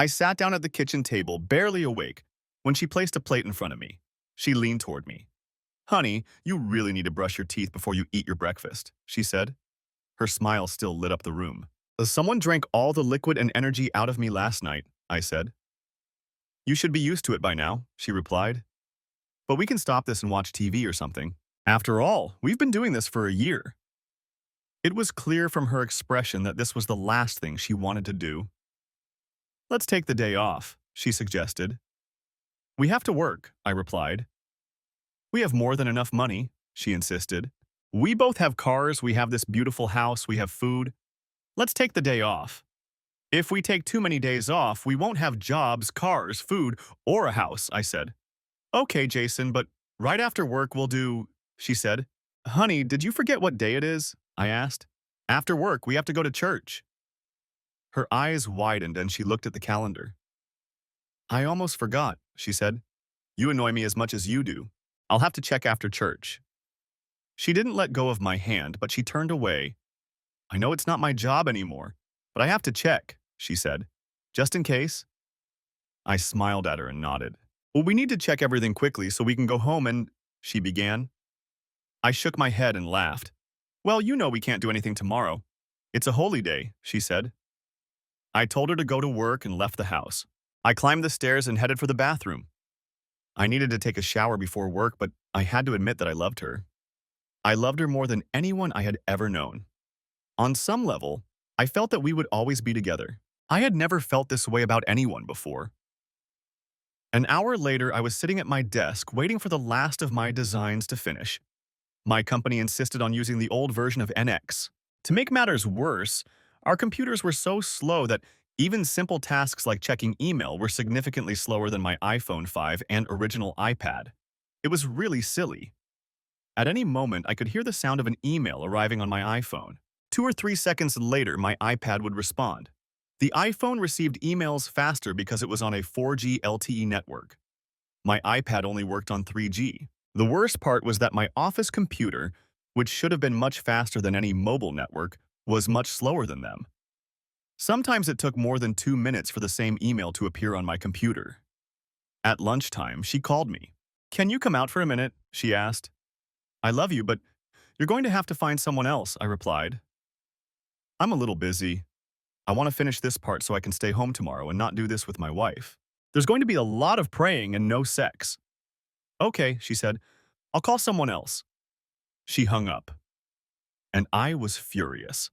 I sat down at the kitchen table, barely awake, when she placed a plate in front of me. She leaned toward me. "Honey, you really need to brush your teeth before you eat your breakfast," she said. Her smile still lit up the room. "Someone drank all the liquid and energy out of me last night," I said. "You should be used to it by now," she replied. "But we can stop this and watch TV or something. After all, we've been doing this for a year." It was clear from her expression that this was the last thing she wanted to do. "Let's take the day off," she suggested. "We have to work," I replied. "We have more than enough money," she insisted. "We both have cars, we have this beautiful house, we have food. Let's take the day off. If we take too many days off, we won't have jobs, cars, food, or a house," I said. "Okay, Jason, but right after work we'll do," she said. "Honey, did you forget what day it is?" I asked. "After work, we have to go to church." Her eyes widened and she looked at the calendar. "I almost forgot," she said. "You annoy me as much as you do. I'll have to check after church." She didn't let go of my hand, but she turned away. "I know it's not my job anymore, but I have to check," she said. "Just in case." I smiled at her and nodded. "Well, we need to check everything quickly so we can go home and—" she began. I shook my head and laughed. "Well, you know we can't do anything tomorrow. It's a holy day," she said. I told her to go to work and left the house. I climbed the stairs and headed for the bathroom. I needed to take a shower before work, but I had to admit that I loved her. I loved her more than anyone I had ever known. On some level, I felt that we would always be together. I had never felt this way about anyone before. An hour later, I was sitting at my desk waiting for the last of my designs to finish. My company insisted on using the old version of NX. To make matters worse, our computers were so slow that even simple tasks like checking email were significantly slower than my iPhone 5 and original iPad. It was really silly. At any moment, I could hear the sound of an email arriving on my iPhone. 2 or 3 seconds later, my iPad would respond. The iPhone received emails faster because it was on a 4G LTE network. My iPad only worked on 3G. The worst part was that my office computer, which should have been much faster than any mobile network, was much slower than them. Sometimes it took more than 2 minutes for the same email to appear on my computer. At lunchtime, she called me. "Can you come out for a minute?" she asked. "I love you, but you're going to have to find someone else," I replied. "I'm a little busy. I want to finish this part so I can stay home tomorrow and not do this with my wife. There's going to be a lot of praying and no sex." "Okay," she said. "I'll call someone else." She hung up. And I was furious.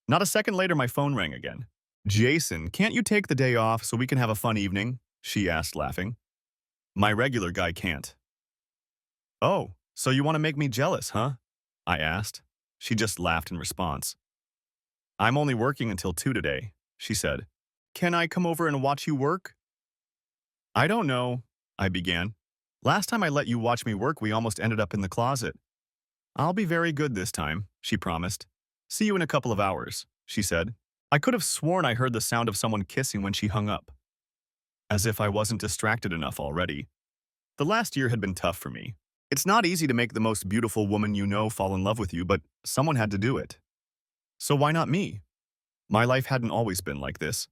Not a second later, my phone rang again. "Jason, can't you take the day off so we can have a fun evening?" she asked, laughing. "My regular guy can't." "Oh, so you want to make me jealous, huh?" I asked. She just laughed in response. "I'm only working until 2 today," she said. "Can I come over and watch you work?" "I don't know," I began. "Last time I let you watch me work, we almost ended up in the closet." "I'll be very good this time," she promised. "See you in a couple of hours," she said. I could have sworn I heard the sound of someone kissing when she hung up. As if I wasn't distracted enough already. The last year had been tough for me. It's not easy to make the most beautiful woman you know fall in love with you, but someone had to do it. So why not me? My life hadn't always been like this.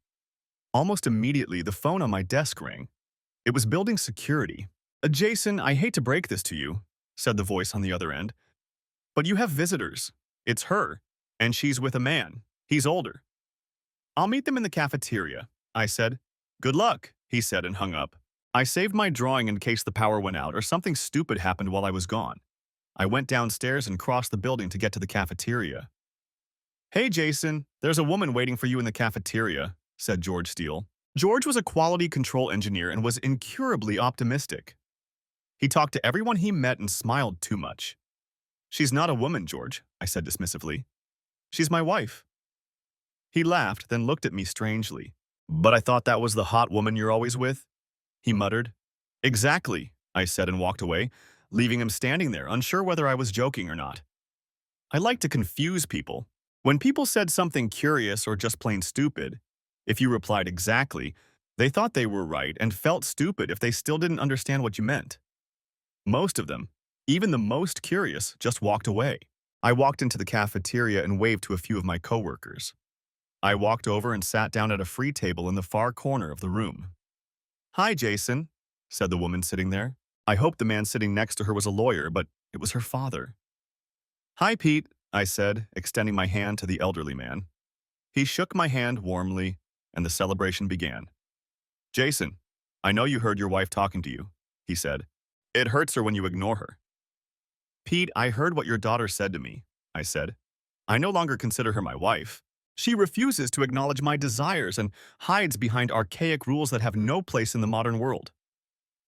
Almost immediately, the phone on my desk rang. It was building security. "Jason, I hate to break this to you," said the voice on the other end, "but you have visitors. It's her, and she's with a man. He's older." "I'll meet them in the cafeteria," I said. "Good luck," he said and hung up. I saved my drawing in case the power went out or something stupid happened while I was gone. I went downstairs and crossed the building to get to the cafeteria. "Hey, Jason, there's a woman waiting for you in the cafeteria," said George Steele. George was a quality control engineer and was incurably optimistic. He talked to everyone he met and smiled too much. "She's not a woman, George," I said dismissively. "She's my wife." He laughed, then looked at me strangely. "But I thought that was the hot woman you're always with?" he muttered. "Exactly," I said and walked away, leaving him standing there, unsure whether I was joking or not. I like to confuse people. When people said something curious or just plain stupid, if you replied exactly, they thought they were right and felt stupid if they still didn't understand what you meant. Most of them, even the most curious, just walked away. I walked into the cafeteria and waved to a few of my coworkers. I walked over and sat down at a free table in the far corner of the room. "Hi, Jason," said the woman sitting there. I hoped the man sitting next to her was a lawyer, but it was her father. "Hi, Pete," I said, extending my hand to the elderly man. He shook my hand warmly, and the celebration began. "Jason, I know you heard your wife talking to you," he said. "It hurts her when you ignore her." "Pete, I heard what your daughter said to me," I said. "I no longer consider her my wife. She refuses to acknowledge my desires and hides behind archaic rules that have no place in the modern world."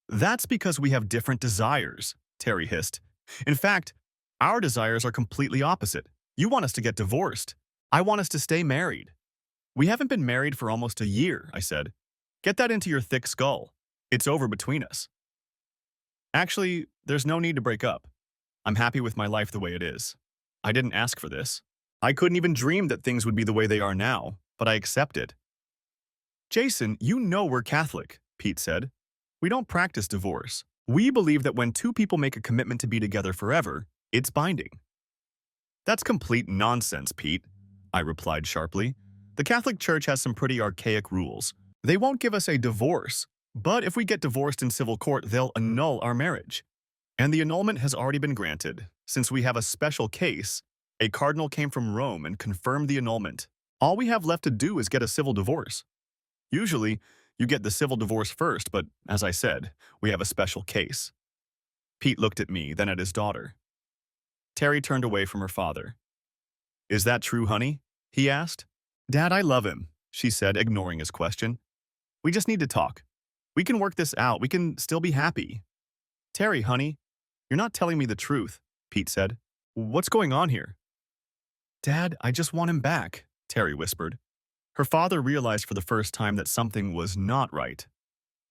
"That's because we have different desires," Terry hissed. "In fact, our desires are completely opposite. You want us to get divorced. I want us to stay married." "We haven't been married for almost a year," I said. "Get that into your thick skull. It's over between us." "Actually, there's no need to break up. I'm happy with my life the way it is. I didn't ask for this. I couldn't even dream that things would be the way they are now, but I accept it." "Jason, you know we're Catholic," Pete said. "We don't practice divorce. We believe that when two people make a commitment to be together forever, it's binding." "That's complete nonsense, Pete," I replied sharply. "The Catholic Church has some pretty archaic rules. They won't give us a divorce, but if we get divorced in civil court, they'll annul our marriage. And the annulment has already been granted. Since we have a special case, a cardinal came from Rome and confirmed the annulment. All we have left to do is get a civil divorce. Usually, you get the civil divorce first, but as I said, we have a special case." Pete looked at me, then at his daughter. Terry turned away from her father. "Is that true, honey?" he asked. "Dad, I love him," she said, ignoring his question. "We just need to talk. We can work this out. We can still be happy." "Terry, honey, you're not telling me the truth," Pete said. "What's going on here?" "Dad, I just want him back," Terry whispered. Her father realized for the first time that something was not right.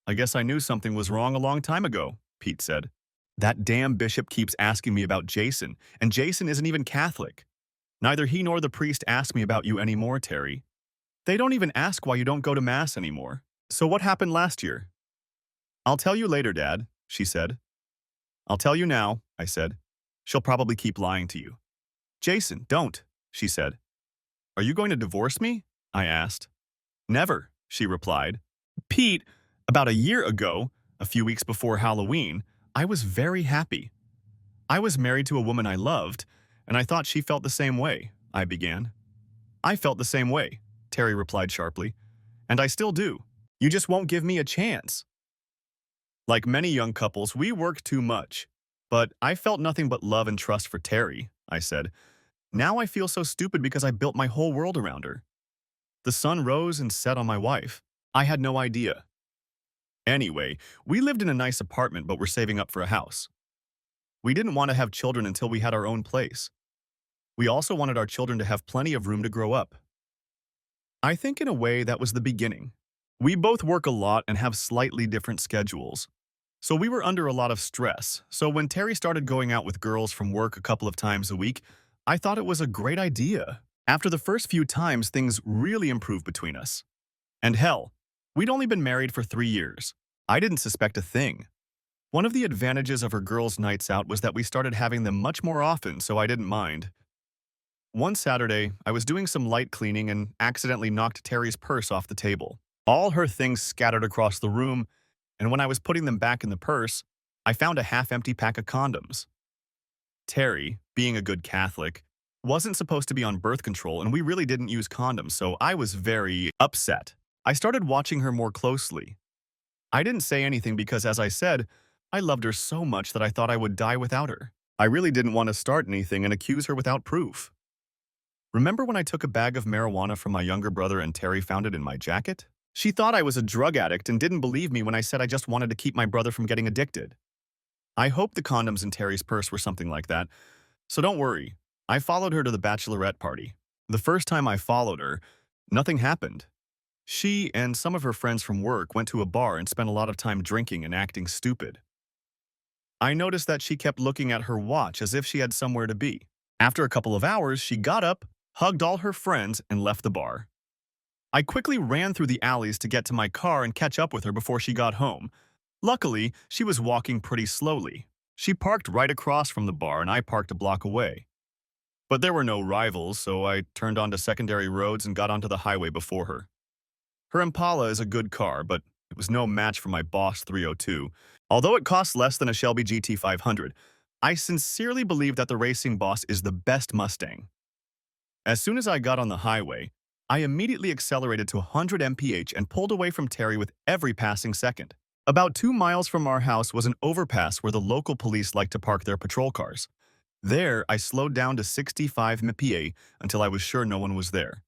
"I guess I knew something was wrong a long time ago," Pete said. "That damn bishop keeps asking me about Jason, and Jason isn't even Catholic. Neither he nor the priest ask me about you anymore, Terry. They don't even ask why you don't go to Mass anymore. So what happened last year?" "I'll tell you later, Dad," she said. "I'll tell you now," I said. "She'll probably keep lying to you." "Jason, don't," she said. "Are you going to divorce me?" I asked. "Never," she replied. "Pete, about a year ago, a few weeks before Halloween, I was very happy. I was married to a woman I loved, and I thought she felt the same way," I began. "I felt the same way," Terry replied sharply. "And I still do. You just won't give me a chance." "Like many young couples, we work too much. But I felt nothing but love and trust for Terry," I said. "Now I feel so stupid because I built my whole world around her. The sun rose and set on my wife. I had no idea. Anyway, we lived in a nice apartment but were saving up for a house. We didn't want to have children until we had our own place. We also wanted our children to have plenty of room to grow up. I think in a way that was the beginning. We both work a lot and have slightly different schedules. So we were under a lot of stress. So when Terry started going out with girls from work a couple of times a week, I thought it was a great idea. After the first few times, things really improved between us. And hell, we'd only been married for 3 years. I didn't suspect a thing. One of the advantages of her girls' nights out was that we started having them much more often, so I didn't mind. One Saturday, I was doing some light cleaning and accidentally knocked Terry's purse off the table. All her things scattered across the room, and when I was putting them back in the purse, I found a half-empty pack of condoms. Terry, being a good Catholic, wasn't supposed to be on birth control, and we really didn't use condoms, so I was very upset. I started watching her more closely. I didn't say anything because, as I said, I loved her so much that I thought I would die without her. I really didn't want to start anything and accuse her without proof. Remember when I took a bag of marijuana from my younger brother and Terry found it in my jacket? She thought I was a drug addict and didn't believe me when I said I just wanted to keep my brother from getting addicted. I hope the condoms in Terry's purse were something like that, so don't worry. I followed her to the bachelorette party. The first time I followed her, nothing happened. She and some of her friends from work went to a bar and spent a lot of time drinking and acting stupid. I noticed that she kept looking at her watch as if she had somewhere to be. After a couple of hours, she got up, hugged all her friends, and left the bar. I quickly ran through the alleys to get to my car and catch up with her before she got home. Luckily, she was walking pretty slowly. She parked right across from the bar and I parked a block away. But there were no rivals, so I turned onto secondary roads and got onto the highway before her. Her Impala is a good car, but it was no match for my Boss 302. Although it costs less than a Shelby GT 500, I sincerely believe that the Racing Boss is the best Mustang. As soon as I got on the highway, I immediately accelerated to 100 mph and pulled away from Terry with every passing second. About 2 miles from our house was an overpass where the local police like to park their patrol cars. There, I slowed down to 65 mph until I was sure no one was there.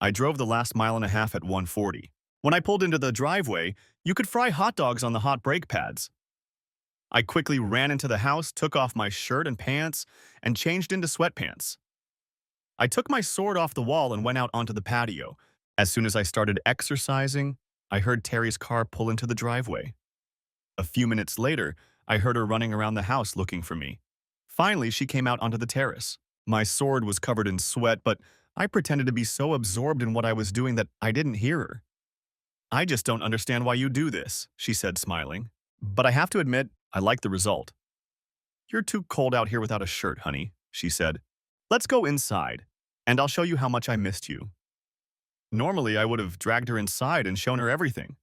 I drove the last mile and a half at 140. When I pulled into the driveway, you could fry hot dogs on the hot brake pads. I quickly ran into the house, took off my shirt and pants, and changed into sweatpants. I took my sword off the wall and went out onto the patio. As soon as I started exercising, I heard Terry's car pull into the driveway. A few minutes later, I heard her running around the house looking for me. Finally, she came out onto the terrace. My sword was covered in sweat, but I pretended to be so absorbed in what I was doing that I didn't hear her. "I just don't understand why you do this," she said, smiling. "But I have to admit, I like the result." "You're too cold out here without a shirt, honey," she said. "Let's go inside, and I'll show you how much I missed you." Normally, I would have dragged her inside and shown her everything.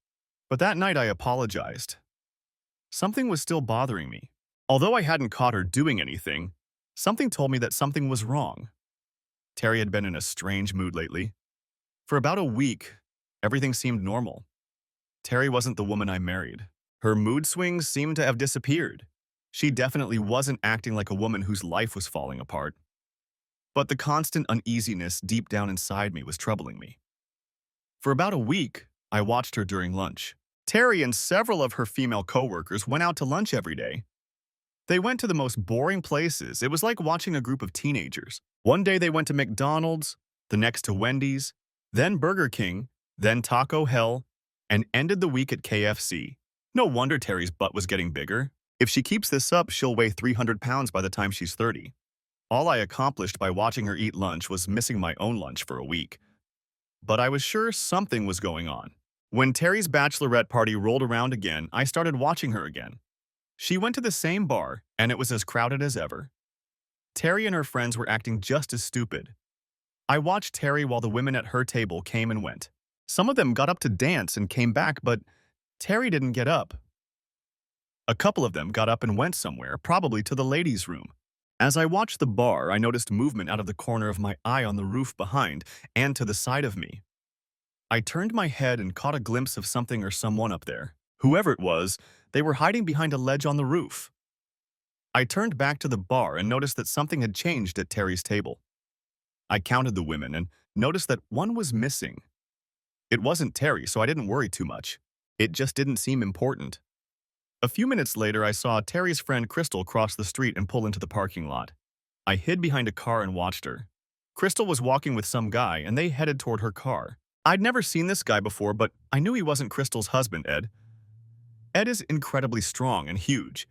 But that night, I apologized. Something was still bothering me. Although I hadn't caught her doing anything, something told me that something was wrong. Terry had been in a strange mood lately. For about a week, everything seemed normal. Terry wasn't the woman I married. Her mood swings seemed to have disappeared. She definitely wasn't acting like a woman whose life was falling apart. But the constant uneasiness deep down inside me was troubling me. For about a week, I watched her during lunch. Terry and several of her female coworkers went out to lunch every day. They went to the most boring places. It was like watching a group of teenagers. One day they went to McDonald's, the next to Wendy's, then Burger King, then Taco Hell, and ended the week at KFC. No wonder Terry's butt was getting bigger. If she keeps this up, she'll weigh 300 pounds by the time she's 30. All I accomplished by watching her eat lunch was missing my own lunch for a week. But I was sure something was going on. When Terry's bachelorette party rolled around again, I started watching her again. She went to the same bar, and it was as crowded as ever. Terry and her friends were acting just as stupid. I watched Terry while the women at her table came and went. Some of them got up to dance and came back, but Terry didn't get up. A couple of them got up and went somewhere, probably to the ladies' room. As I watched the bar, I noticed movement out of the corner of my eye on the roof behind and to the side of me. I turned my head and caught a glimpse of something or someone up there. Whoever it was, they were hiding behind a ledge on the roof. I turned back to the bar and noticed that something had changed at Terry's table. I counted the women and noticed that one was missing. It wasn't Terry, so I didn't worry too much. It just didn't seem important. A few minutes later, I saw Terry's friend Crystal cross the street and pull into the parking lot. I hid behind a car and watched her. Crystal was walking with some guy, and they headed toward her car. I'd never seen this guy before, but I knew he wasn't Crystal's husband, Ed. Ed is incredibly strong and huge.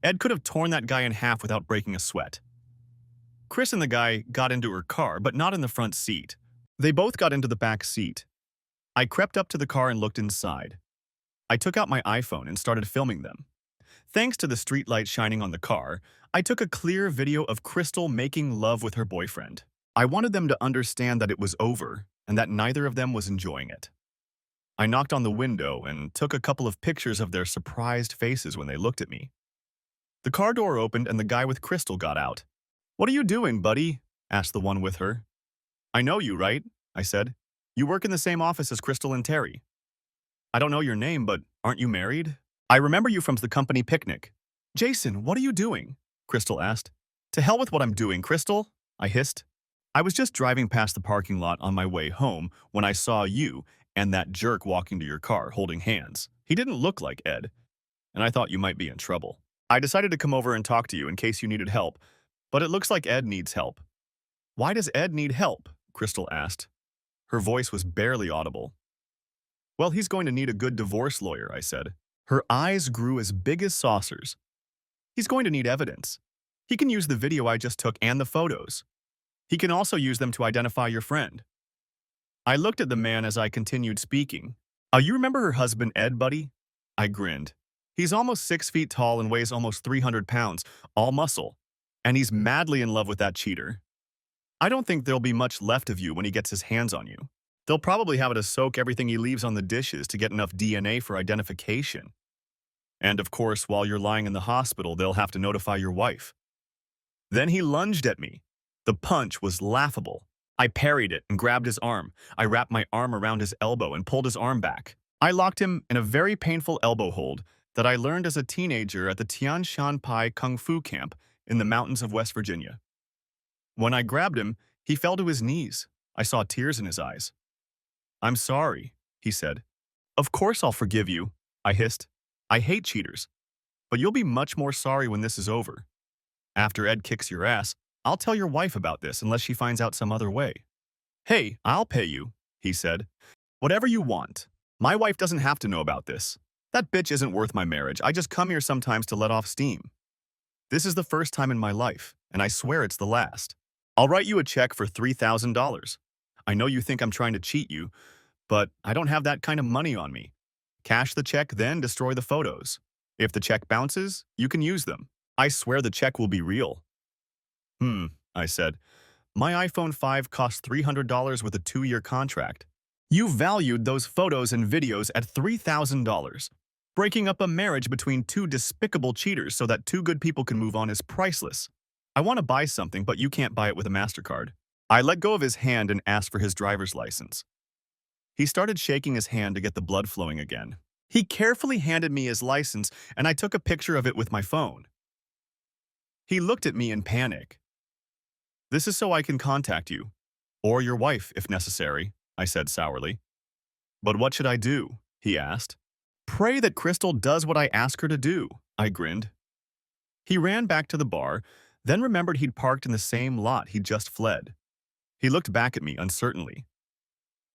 Ed could have torn that guy in half without breaking a sweat. Chris and the guy got into her car, but not in the front seat. They both got into the back seat. I crept up to the car and looked inside. I took out my iPhone and started filming them. Thanks to the streetlight shining on the car, I took a clear video of Crystal making love with her boyfriend. I wanted them to understand that it was over and that neither of them was enjoying it. I knocked on the window and took a couple of pictures of their surprised faces when they looked at me. The car door opened and the guy with Crystal got out. "What are you doing, buddy?" asked the one with her. "I know you, right?" I said. "You work in the same office as Crystal and Terry." "I don't know your name, but aren't you married?" "I remember you from the company picnic." "Jason, what are you doing?" Crystal asked. "To hell with what I'm doing, Crystal," I hissed. "I was just driving past the parking lot on my way home when I saw you and that jerk walking to your car holding hands. He didn't look like Ed, and I thought you might be in trouble. I decided to come over and talk to you in case you needed help, but it looks like Ed needs help." "Why does Ed need help?" Crystal asked. Her voice was barely audible. "Well, he's going to need a good divorce lawyer," I said. Her eyes grew as big as saucers. "He's going to need evidence. He can use the video I just took and the photos. He can also use them to identify your friend." I looked at the man as I continued speaking. You remember her husband, Ed, buddy?" I grinned. "He's almost 6 feet tall and weighs almost 300 pounds, all muscle. And he's madly in love with that cheater. I don't think there'll be much left of you when he gets his hands on you. They'll probably have to soak everything he leaves on the dishes to get enough DNA for identification. And of course, while you're lying in the hospital, they'll have to notify your wife. Then he lunged at me. The punch was laughable. I parried it and grabbed his arm. I wrapped my arm around his elbow and pulled his arm back. I locked him in a very painful elbow hold that I learned as a teenager at the Tian Shan Pai Kung Fu camp in the mountains of West Virginia. When I grabbed him, he fell to his knees. I saw tears in his eyes. "I'm sorry," he said. "Of course I'll forgive you," I hissed. "I hate cheaters, but you'll be much more sorry when this is over. After Ed kicks your ass, I'll tell your wife about this unless she finds out some other way." "Hey, I'll pay you," he said. "Whatever you want. My wife doesn't have to know about this. That bitch isn't worth my marriage. I just come here sometimes to let off steam. This is the first time in my life, and I swear it's the last. I'll write you a check for $3,000. I know you think I'm trying to cheat you, but I don't have that kind of money on me. Cash the check, then destroy the photos. If the check bounces, you can use them. I swear the check will be real." I said. "My iPhone 5 cost $300 with a 2-year contract. You valued those photos and videos at $3,000. Breaking up a marriage between two despicable cheaters so that two good people can move on is priceless. I want to buy something, but you can't buy it with a MasterCard." I let go of his hand and asked for his driver's license. He started shaking his hand to get the blood flowing again. He carefully handed me his license, and I took a picture of it with my phone. He looked at me in panic. "This is so I can contact you, or your wife if necessary," I said sourly. "But what should I do?" he asked. "Pray that Crystal does what I ask her to do," I grinned. He ran back to the bar, then remembered he'd parked in the same lot he'd just fled. He looked back at me uncertainly.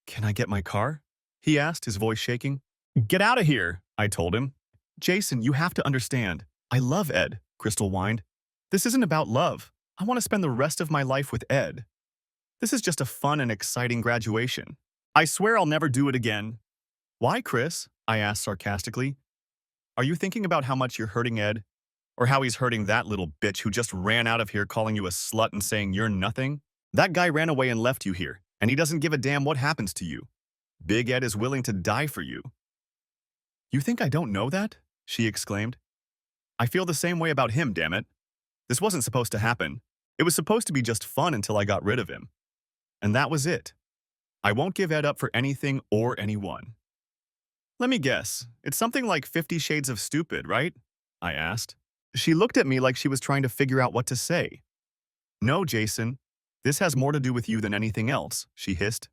"Can I get my car?" he asked, his voice shaking. "Get out of here," I told him. "Jason, you have to understand. I love Ed," Crystal whined. "This isn't about love. I want to spend the rest of my life with Ed. This is just a fun and exciting graduation. I swear I'll never do it again." "Why, Chris?" I asked sarcastically. "Are you thinking about how much you're hurting Ed? Or how he's hurting that little bitch who just ran out of here calling you a slut and saying you're nothing? That guy ran away and left you here, and he doesn't give a damn what happens to you. Big Ed is willing to die for you." "You think I don't know that?" she exclaimed. "I feel the same way about him, damn it. This wasn't supposed to happen. It was supposed to be just fun until I got rid of him. And that was it. I won't give Ed up for anything or anyone." "Let me guess. It's something like 50 Shades of Stupid, right?" I asked. She looked at me like she was trying to figure out what to say. "No, Jason. This has more to do with you than anything else," she hissed.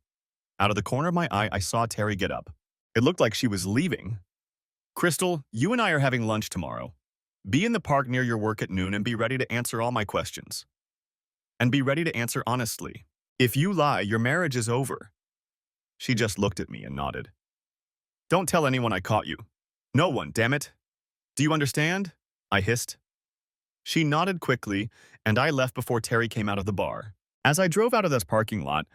Out of the corner of my eye, I saw Terry get up. It looked like she was leaving. "Crystal, you and I are having lunch tomorrow. Be in the park near your work at noon and be ready to answer all my questions. And be ready to answer honestly. If you lie, your marriage is over." She just looked at me and nodded. "Don't tell anyone I caught you. No one, damn it. Do you understand?" I hissed. She nodded quickly, and I left before Terry came out of the bar. As I drove out of this parking lot,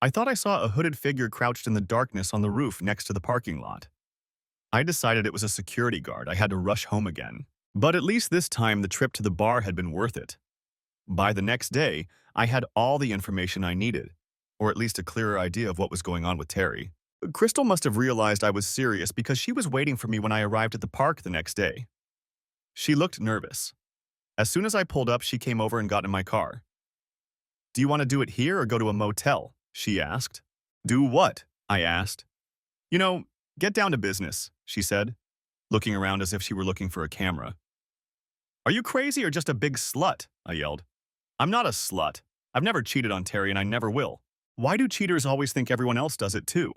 I thought I saw a hooded figure crouched in the darkness on the roof next to the parking lot. I decided it was a security guard. I had to rush home again. But at least this time, the trip to the bar had been worth it. By the next day, I had all the information I needed, or at least a clearer idea of what was going on with Terry. Crystal must have realized I was serious because she was waiting for me when I arrived at the park the next day. She looked nervous. As soon as I pulled up, she came over and got in my car. "Do you want to do it here or go to a motel?" she asked. "Do what?" I asked. "You know, get down to business," she said, looking around as if she were looking for a camera. "Are you crazy or just a big slut?" I yelled. "I'm not a slut. I've never cheated on Terry and I never will. Why do cheaters always think everyone else does it too?"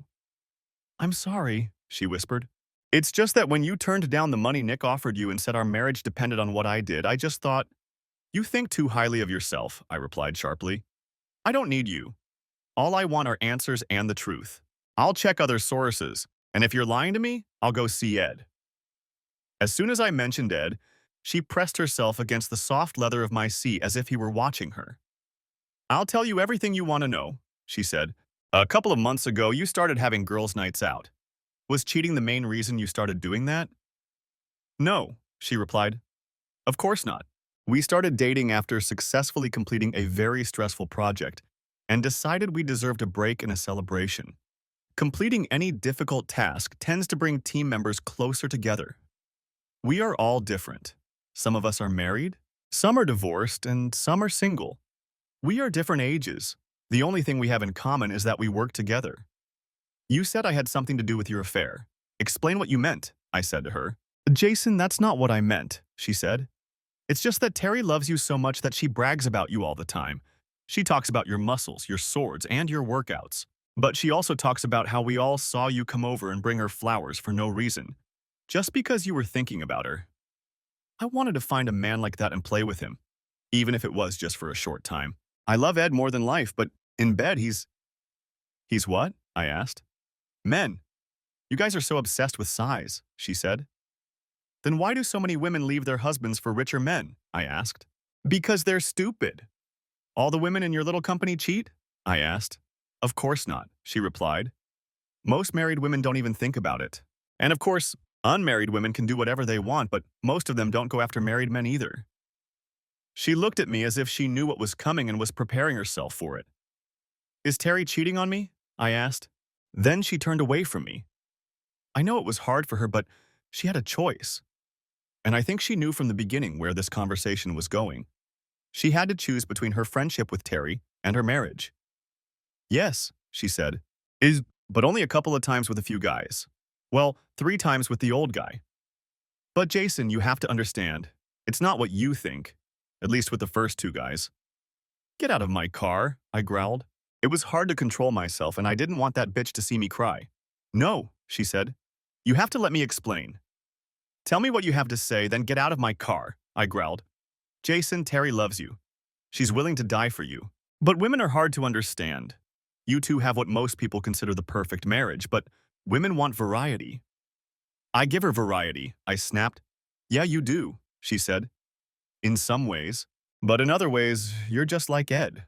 "I'm sorry," she whispered. "It's just that when you turned down the money Nick offered you and said our marriage depended on what I did, I just thought, you think too highly of yourself," I replied sharply. "I don't need you. All I want are answers and the truth. I'll check other sources, and if you're lying to me, I'll go see Ed." As soon as I mentioned Ed, she pressed herself against the soft leather of my seat as if he were watching her. "I'll tell you everything you want to know," she said. "A couple of months ago, you started having girls' nights out. Was cheating the main reason you started doing that?" "No," she replied. "Of course not. We started dating after successfully completing a very stressful project, and decided we deserved a break and a celebration. Completing any difficult task tends to bring team members closer together. We are all different. Some of us are married, some are divorced, and some are single. We are different ages. The only thing we have in common is that we work together. You said I had something to do with your affair. Explain what you meant, I said to her. Jason, that's not what I meant, she said. It's just that Terry loves you so much that she brags about you all the time. She talks about your muscles, your swords, and your workouts. But she also talks about how we all saw you come over and bring her flowers for no reason, just because you were thinking about her. I wanted to find a man like that and play with him, even if it was just for a short time. I love Ed more than life, but in bed He's what? I asked. Men. You guys are so obsessed with size, she said. Then why do so many women leave their husbands for richer men? I asked. Because they're stupid. All the women in your little company cheat? I asked. Of course not, she replied. Most married women don't even think about it. And of course, unmarried women can do whatever they want, but most of them don't go after married men either. She looked at me as if she knew what was coming and was preparing herself for it. Is Terry cheating on me? I asked. Then she turned away from me. I know it was hard for her, but she had a choice. And I think she knew from the beginning where this conversation was going. She had to choose between her friendship with Terry and her marriage. Yes, she said, but only a couple of times with a few guys. Well, 3 times with the old guy. But Jason, you have to understand, it's not what you think, at least with the first 2 guys. Get out of my car, I growled. It was hard to control myself, and I didn't want that bitch to see me cry. No, she said. You have to let me explain. Tell me what you have to say, then get out of my car, I growled. Jason, Terry loves you. She's willing to die for you. But women are hard to understand. You two have what most people consider the perfect marriage, but women want variety. I give her variety, I snapped. Yeah, you do, she said. In some ways. But in other ways, you're just like Ed.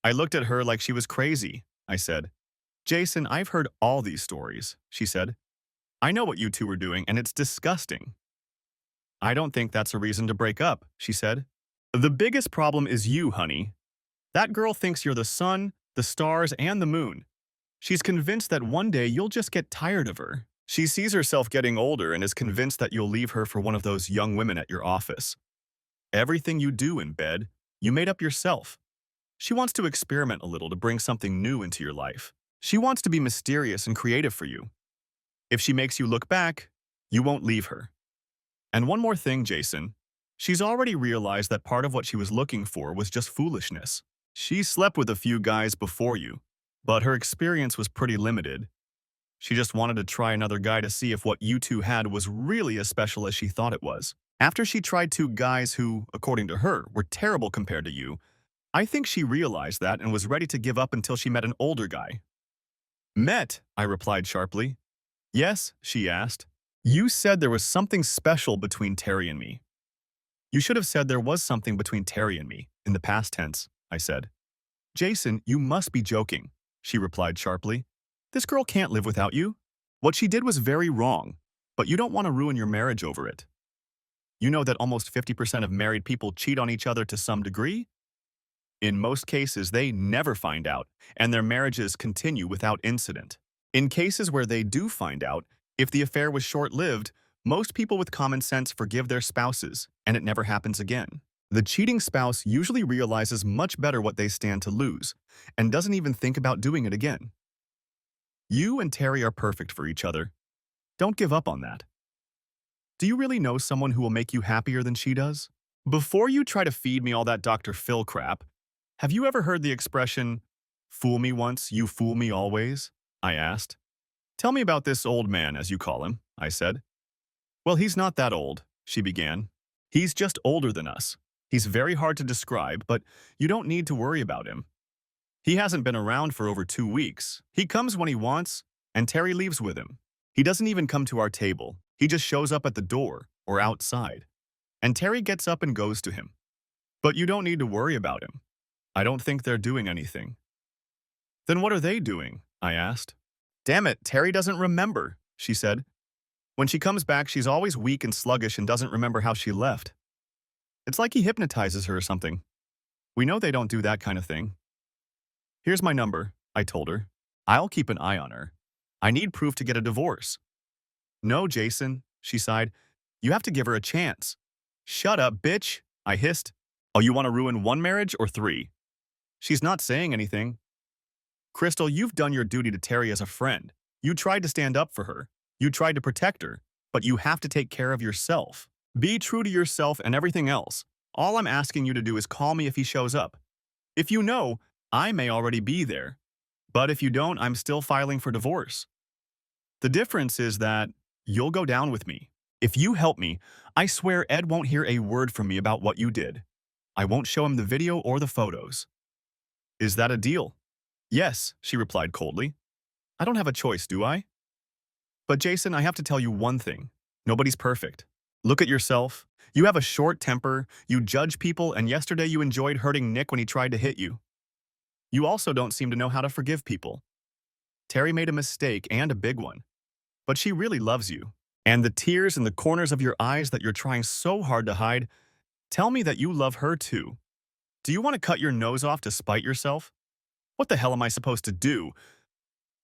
I looked at her like she was crazy, I said. Jason, I've heard all these stories, she said. I know what you two are doing, and it's disgusting. I don't think that's a reason to break up, she said. The biggest problem is you, honey. That girl thinks you're the sun, the stars, and the moon. She's convinced that one day you'll just get tired of her. She sees herself getting older and is convinced that you'll leave her for one of those young women at your office. Everything you do in bed, you made up yourself. She wants to experiment a little to bring something new into your life. She wants to be mysterious and creative for you. If she makes you look back, you won't leave her. And one more thing, Jason. She's already realized that part of what she was looking for was just foolishness. She slept with a few guys before you, but her experience was pretty limited. She just wanted to try another guy to see if what you two had was really as special as she thought it was. After she tried 2 guys who, according to her, were terrible compared to you, I think she realized that and was ready to give up until she met an older guy. Met, I replied sharply. Yes, she asked. You said there was something special between Terry and me. You should have said there was something between Terry and me, in the past tense, I said. Jason, you must be joking, she replied sharply. This girl can't live without you. What she did was very wrong, but you don't want to ruin your marriage over it. You know that almost 50% of married people cheat on each other to some degree? In most cases, they never find out, and their marriages continue without incident. In cases where they do find out, if the affair was short-lived, most people with common sense forgive their spouses, and it never happens again. The cheating spouse usually realizes much better what they stand to lose, and doesn't even think about doing it again. You and Terry are perfect for each other. Don't give up on that. Do you really know someone who will make you happier than she does? Before you try to feed me all that Dr. Phil crap, have you ever heard the expression, fool me once, you fool me always? I asked. Tell me about this old man, as you call him, I said. Well, he's not that old, she began. He's just older than us. He's very hard to describe, but you don't need to worry about him. He hasn't been around for over 2 weeks. He comes when he wants, and Terry leaves with him. He doesn't even come to our table. He just shows up at the door or outside. And Terry gets up and goes to him. But you don't need to worry about him. I don't think they're doing anything. Then what are they doing? I asked. Damn it, Terry doesn't remember, she said. When she comes back, she's always weak and sluggish and doesn't remember how she left. It's like he hypnotizes her or something. We know they don't do that kind of thing. Here's my number, I told her. I'll keep an eye on her. I need proof to get a divorce. No, Jason, she sighed. You have to give her a chance. Shut up, bitch, I hissed. Oh, you want to ruin one marriage or three? She's not saying anything. Crystal, you've done your duty to Terry as a friend. You tried to stand up for her. You tried to protect her. But you have to take care of yourself. Be true to yourself and everything else. All I'm asking you to do is call me if he shows up. If you know, I may already be there. But if you don't, I'm still filing for divorce. The difference is that you'll go down with me. If you help me, I swear Ed won't hear a word from me about what you did. I won't show him the video or the photos. Is that a deal? Yes, she replied coldly. I don't have a choice, do I? But Jason, I have to tell you one thing. Nobody's perfect. Look at yourself. You have a short temper, you judge people, and yesterday you enjoyed hurting Nick when he tried to hit you. You also don't seem to know how to forgive people. Terry made a mistake, and a big one. But she really loves you. And the tears in the corners of your eyes that you're trying so hard to hide tell me that you love her too. Do you want to cut your nose off to spite yourself? What the hell am I supposed to do?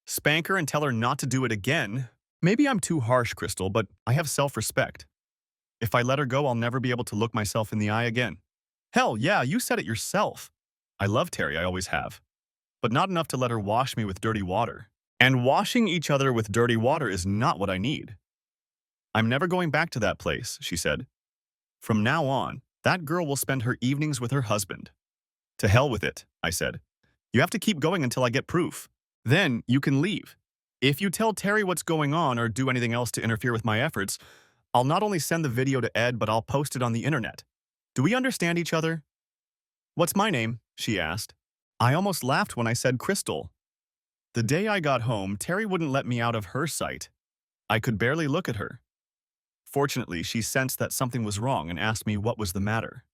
Spank her and tell her not to do it again? Maybe I'm too harsh, Crystal, but I have self-respect. If I let her go, I'll never be able to look myself in the eye again. Hell, yeah, you said it yourself. I love Terry, I always have. But not enough to let her wash me with dirty water. And washing each other with dirty water is not what I need. I'm never going back to that place, she said. From now on, that girl will spend her evenings with her husband. To hell with it, I said. You have to keep going until I get proof. Then you can leave. If you tell Terry what's going on or do anything else to interfere with my efforts, I'll not only send the video to Ed, but I'll post it on the internet. Do we understand each other? What's my name? She asked. I almost laughed when I said Crystal. The day I got home, Terry wouldn't let me out of her sight. I could barely look at her. Fortunately, she sensed that something was wrong and asked me what was the matter.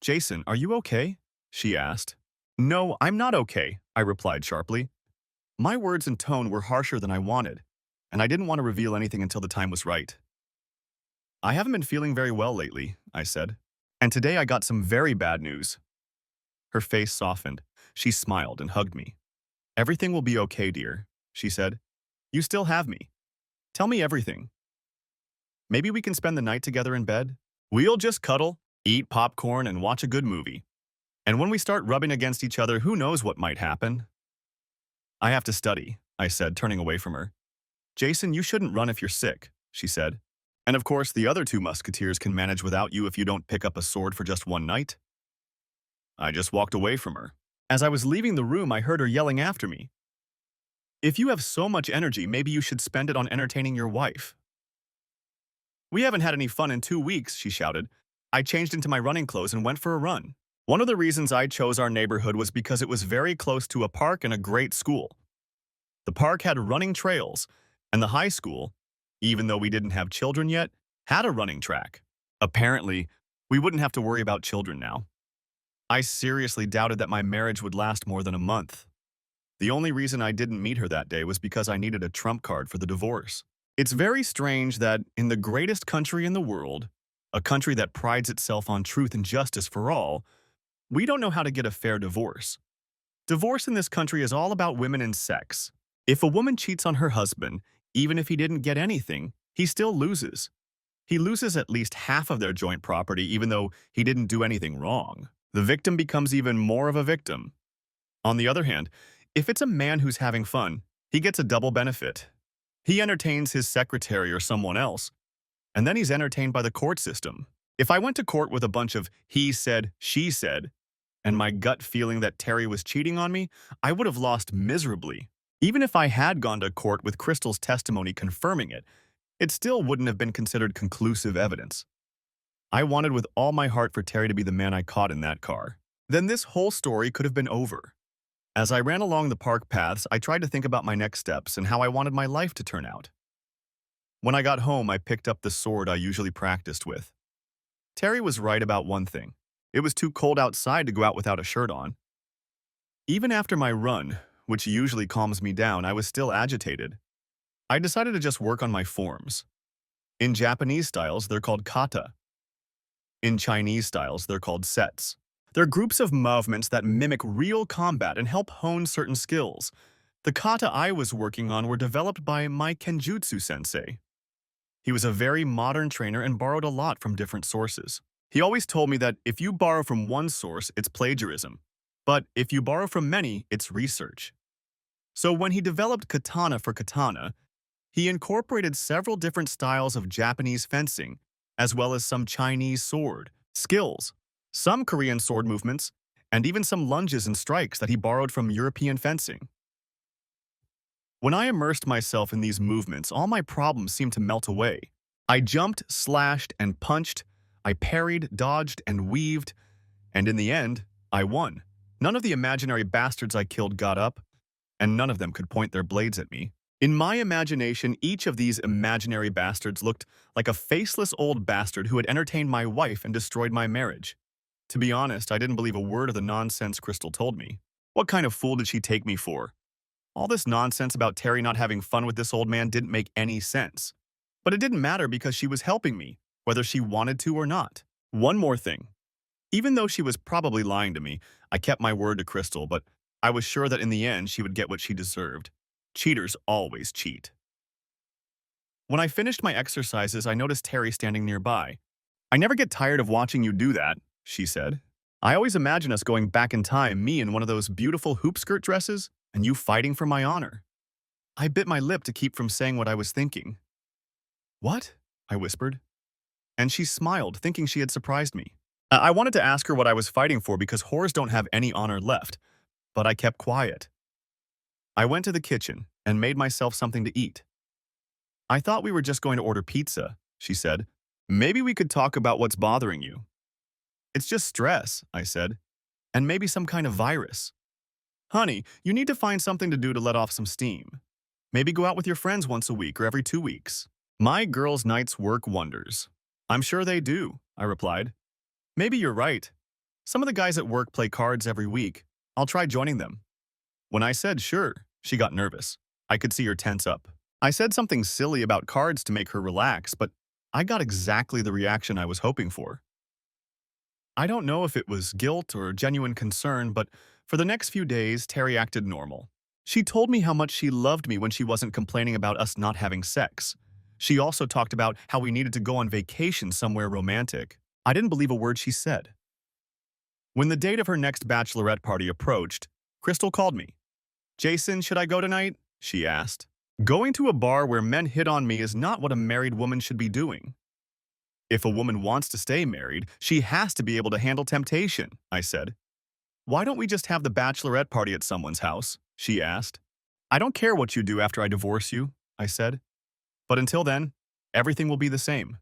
Jason, are you okay? She asked. No, I'm not okay, I replied sharply. My words and tone were harsher than I wanted, and I didn't want to reveal anything until the time was right. I haven't been feeling very well lately, I said. And today I got some very bad news. Her face softened. She smiled and hugged me. Everything will be okay, dear, she said. You still have me. Tell me everything. Maybe we can spend the night together in bed? We'll just cuddle, eat popcorn, and watch a good movie. And when we start rubbing against each other, who knows what might happen? I have to study, I said, turning away from her. Jason, you shouldn't run if you're sick, she said. And of course, the other two musketeers can manage without you if you don't pick up a sword for just one night. I just walked away from her. As I was leaving the room, I heard her yelling after me. If you have so much energy, maybe you should spend it on entertaining your wife. We haven't had any fun in 2 weeks, she shouted. I changed into my running clothes and went for a run. One of the reasons I chose our neighborhood was because it was very close to a park and a great school. The park had running trails, and the high school, even though we didn't have children yet, had a running track. Apparently, we wouldn't have to worry about children now. I seriously doubted that my marriage would last more than a month. The only reason I didn't meet her that day was because I needed a trump card for the divorce. It's very strange that in the greatest country in the world, a country that prides itself on truth and justice for all, we don't know how to get a fair divorce. Divorce in this country is all about women and sex. If a woman cheats on her husband, even if he didn't get anything, he still loses. He loses at least half of their joint property even though he didn't do anything wrong. The victim becomes even more of a victim. On the other hand, if it's a man who's having fun, he gets a double benefit. He entertains his secretary or someone else, and then he's entertained by the court system. If I went to court with a bunch of he said, she said, and my gut feeling that Terry was cheating on me, I would have lost miserably. Even if I had gone to court with Crystal's testimony confirming it, it still wouldn't have been considered conclusive evidence. I wanted with all my heart for Terry to be the man I caught in that car. Then this whole story could have been over. As I ran along the park paths, I tried to think about my next steps and how I wanted my life to turn out. When I got home, I picked up the sword I usually practiced with. Terry was right about one thing. It was too cold outside to go out without a shirt on. Even after my run, which usually calms me down, I was still agitated. I decided to just work on my forms. In Japanese styles, they're called kata. In Chinese styles, they're called sets. They're groups of movements that mimic real combat and help hone certain skills. The kata I was working on were developed by my Kenjutsu sensei. He was a very modern trainer and borrowed a lot from different sources. He always told me that if you borrow from one source, it's plagiarism. But if you borrow from many, it's research. So when he developed katana for katana, he incorporated several different styles of Japanese fencing, as well as some Chinese sword skills, some Korean sword movements, and even some lunges and strikes that he borrowed from European fencing. When I immersed myself in these movements, all my problems seemed to melt away. I jumped, slashed, and punched. I parried, dodged, and weaved. And in the end, I won. None of the imaginary bastards I killed got up, and none of them could point their blades at me. In my imagination, each of these imaginary bastards looked like a faceless old bastard who had entertained my wife and destroyed my marriage. To be honest, I didn't believe a word of the nonsense Crystal told me. What kind of fool did she take me for? All this nonsense about Terry not having fun with this old man didn't make any sense. But it didn't matter because she was helping me, whether she wanted to or not. One more thing. Even though she was probably lying to me, I kept my word to Crystal, but I was sure that in the end she would get what she deserved. Cheaters always cheat. When I finished my exercises, I noticed Terry standing nearby. "I never get tired of watching you do that," she said. "I always imagine us going back in time, me in one of those beautiful hoop skirt dresses, and you fighting for my honor." I bit my lip to keep from saying what I was thinking. "What?" I whispered. And she smiled, thinking she had surprised me. I wanted to ask her what I was fighting for because whores don't have any honor left, but I kept quiet. I went to the kitchen and made myself something to eat. "I thought we were just going to order pizza," she said. "Maybe we could talk about what's bothering you." "It's just stress," I said, "and maybe some kind of virus." "Honey, you need to find something to do to let off some steam. Maybe go out with your friends once a week or every 2 weeks." "My girls' nights work wonders." "I'm sure they do," I replied. "Maybe you're right. Some of the guys at work play cards every week. I'll try joining them." When I said sure, she got nervous. I could see her tense up. I said something silly about cards to make her relax, but I got exactly the reaction I was hoping for. I don't know if it was guilt or genuine concern, but for the next few days, Terry acted normal. She told me how much she loved me when she wasn't complaining about us not having sex. She also talked about how we needed to go on vacation somewhere romantic. I didn't believe a word she said. When the date of her next bachelorette party approached, Crystal called me. "Jason, should I go tonight?" she asked. "Going to a bar where men hit on me is not what a married woman should be doing." "If a woman wants to stay married, she has to be able to handle temptation," I said. "Why don't we just have the bachelorette party at someone's house?" she asked. "I don't care what you do after I divorce you," I said. "But until then, everything will be the same."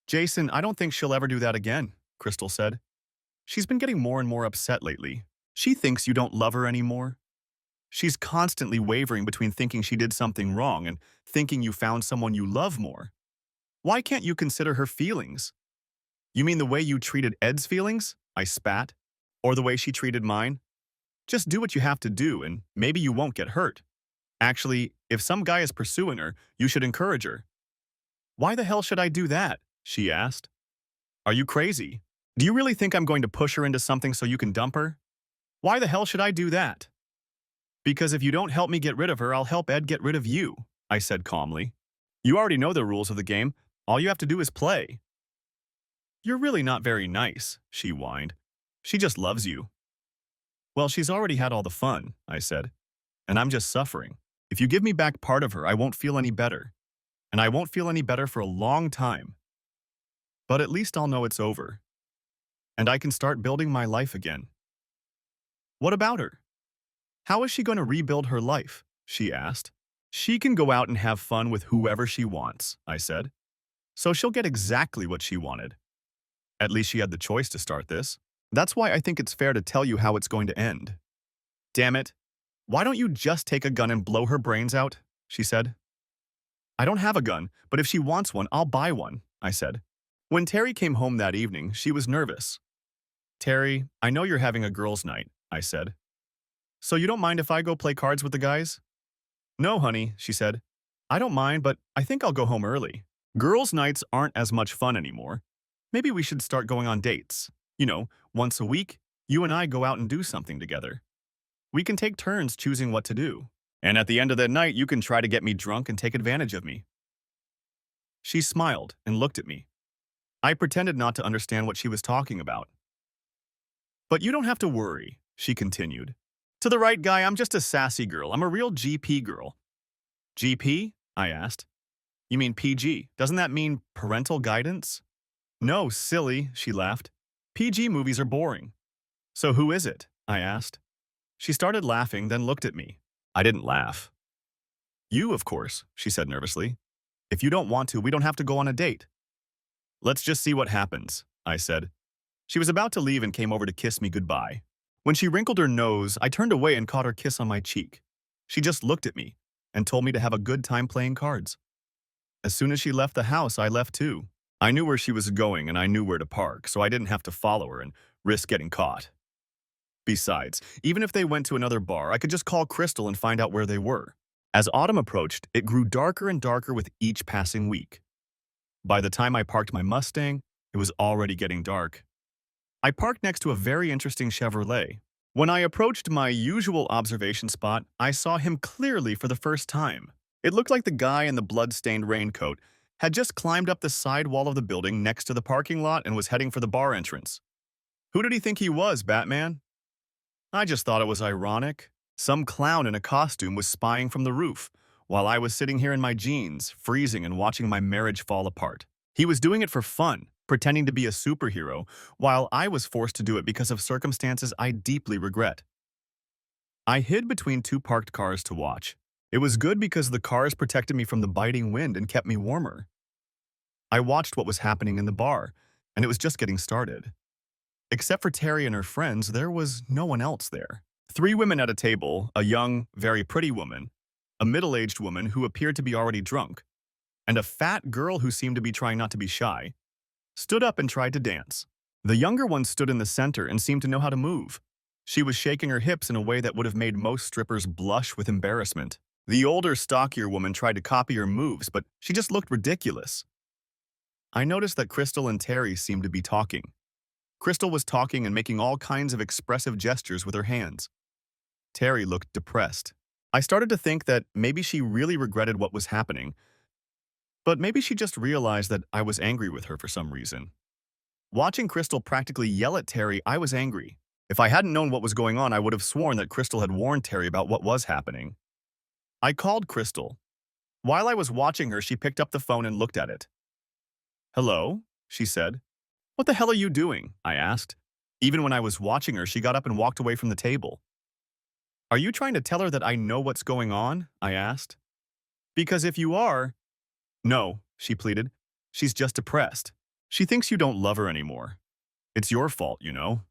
"Jason, I don't think she'll ever do that again," Crystal said. "She's been getting more and more upset lately. She thinks you don't love her anymore. She's constantly wavering between thinking she did something wrong and thinking you found someone you love more. Why can't you consider her feelings?" "You mean the way you treated Ed's feelings?" I spat. "Or the way she treated mine? Just do what you have to do and maybe you won't get hurt. Actually, if some guy is pursuing her, you should encourage her." "Why the hell should I do that?" she asked. "Are you crazy? Do you really think I'm going to push her into something so you can dump her? Why the hell should I do that?" "Because if you don't help me get rid of her, I'll help Ed get rid of you," I said calmly. "You already know the rules of the game. All you have to do is play." "You're really not very nice," she whined. "She just loves you." "Well, she's already had all the fun," I said, "and I'm just suffering. If you give me back part of her, I won't feel any better. And I won't feel any better for a long time. But at least I'll know it's over. And I can start building my life again." "What about her? How is she going to rebuild her life?" she asked. "She can go out and have fun with whoever she wants," I said. "So she'll get exactly what she wanted. At least she had the choice to start this. That's why I think it's fair to tell you how it's going to end." "Damn it. Why don't you just take a gun and blow her brains out?" she said. "I don't have a gun, but if she wants one, I'll buy one," I said. When Terry came home that evening, she was nervous. "Terry, I know you're having a girls' night," I said. "So you don't mind if I go play cards with the guys?" "No, honey," she said. "I don't mind, but I think I'll go home early. Girls' nights aren't as much fun anymore. Maybe we should start going on dates." Once a week, you and I go out and do something together. We can take turns choosing what to do. And at the end of the night, you can try to get me drunk and take advantage of me." She smiled and looked at me. I pretended not to understand what she was talking about. "But you don't have to worry," she continued. "To the right guy, I'm just a sassy girl. I'm a real GP girl." "GP?" I asked. "You mean PG? Doesn't that mean parental guidance?" "No, silly," she laughed. "PG movies are boring." "So who is it?" I asked. She started laughing, then looked at me. I didn't laugh. "You, of course," she said nervously. "If you don't want to, we don't have to go on a date." "Let's just see what happens," I said. She was about to leave and came over to kiss me goodbye. When she wrinkled her nose, I turned away and caught her kiss on my cheek. She just looked at me and told me to have a good time playing cards. As soon as she left the house, I left too. I knew where she was going and I knew where to park, so I didn't have to follow her and risk getting caught. Besides, even if they went to another bar, I could just call Crystal and find out where they were. As autumn approached, it grew darker and darker with each passing week. By the time I parked my Mustang, it was already getting dark. I parked next to a very interesting Chevrolet. When I approached my usual observation spot, I saw him clearly for the first time. It looked like the guy in the blood-stained raincoat had just climbed up the side wall of the building next to the parking lot and was heading for the bar entrance. Who did he think he was, Batman? I just thought it was ironic. Some clown in a costume was spying from the roof, while I was sitting here in my jeans, freezing and watching my marriage fall apart. He was doing it for fun, pretending to be a superhero, while I was forced to do it because of circumstances I deeply regret. I hid between two parked cars to watch. It was good because the cars protected me from the biting wind and kept me warmer. I watched what was happening in the bar, and it was just getting started. Except for Terry and her friends, there was no one else there. Three women at a table, a young, very pretty woman, a middle-aged woman who appeared to be already drunk, and a fat girl who seemed to be trying not to be shy, stood up and tried to dance. The younger one stood in the center and seemed to know how to move. She was shaking her hips in a way that would have made most strippers blush with embarrassment. The older, stockier woman tried to copy her moves, but she just looked ridiculous. I noticed that Crystal and Terry seemed to be talking. Crystal was talking and making all kinds of expressive gestures with her hands. Terry looked depressed. I started to think that maybe she really regretted what was happening, but maybe she just realized that I was angry with her for some reason. Watching Crystal practically yell at Terry, I was angry. If I hadn't known what was going on, I would have sworn that Crystal had warned Terry about what was happening. I called Crystal. While I was watching her, she picked up the phone and looked at it. "Hello?" she said. "What the hell are you doing?" I asked. Even when I was watching her, she got up and walked away from the table. "Are you trying to tell her that I know what's going on?" I asked. "Because if you are—" "No," she pleaded. "She's just depressed. She thinks you don't love her anymore. It's your fault, you know.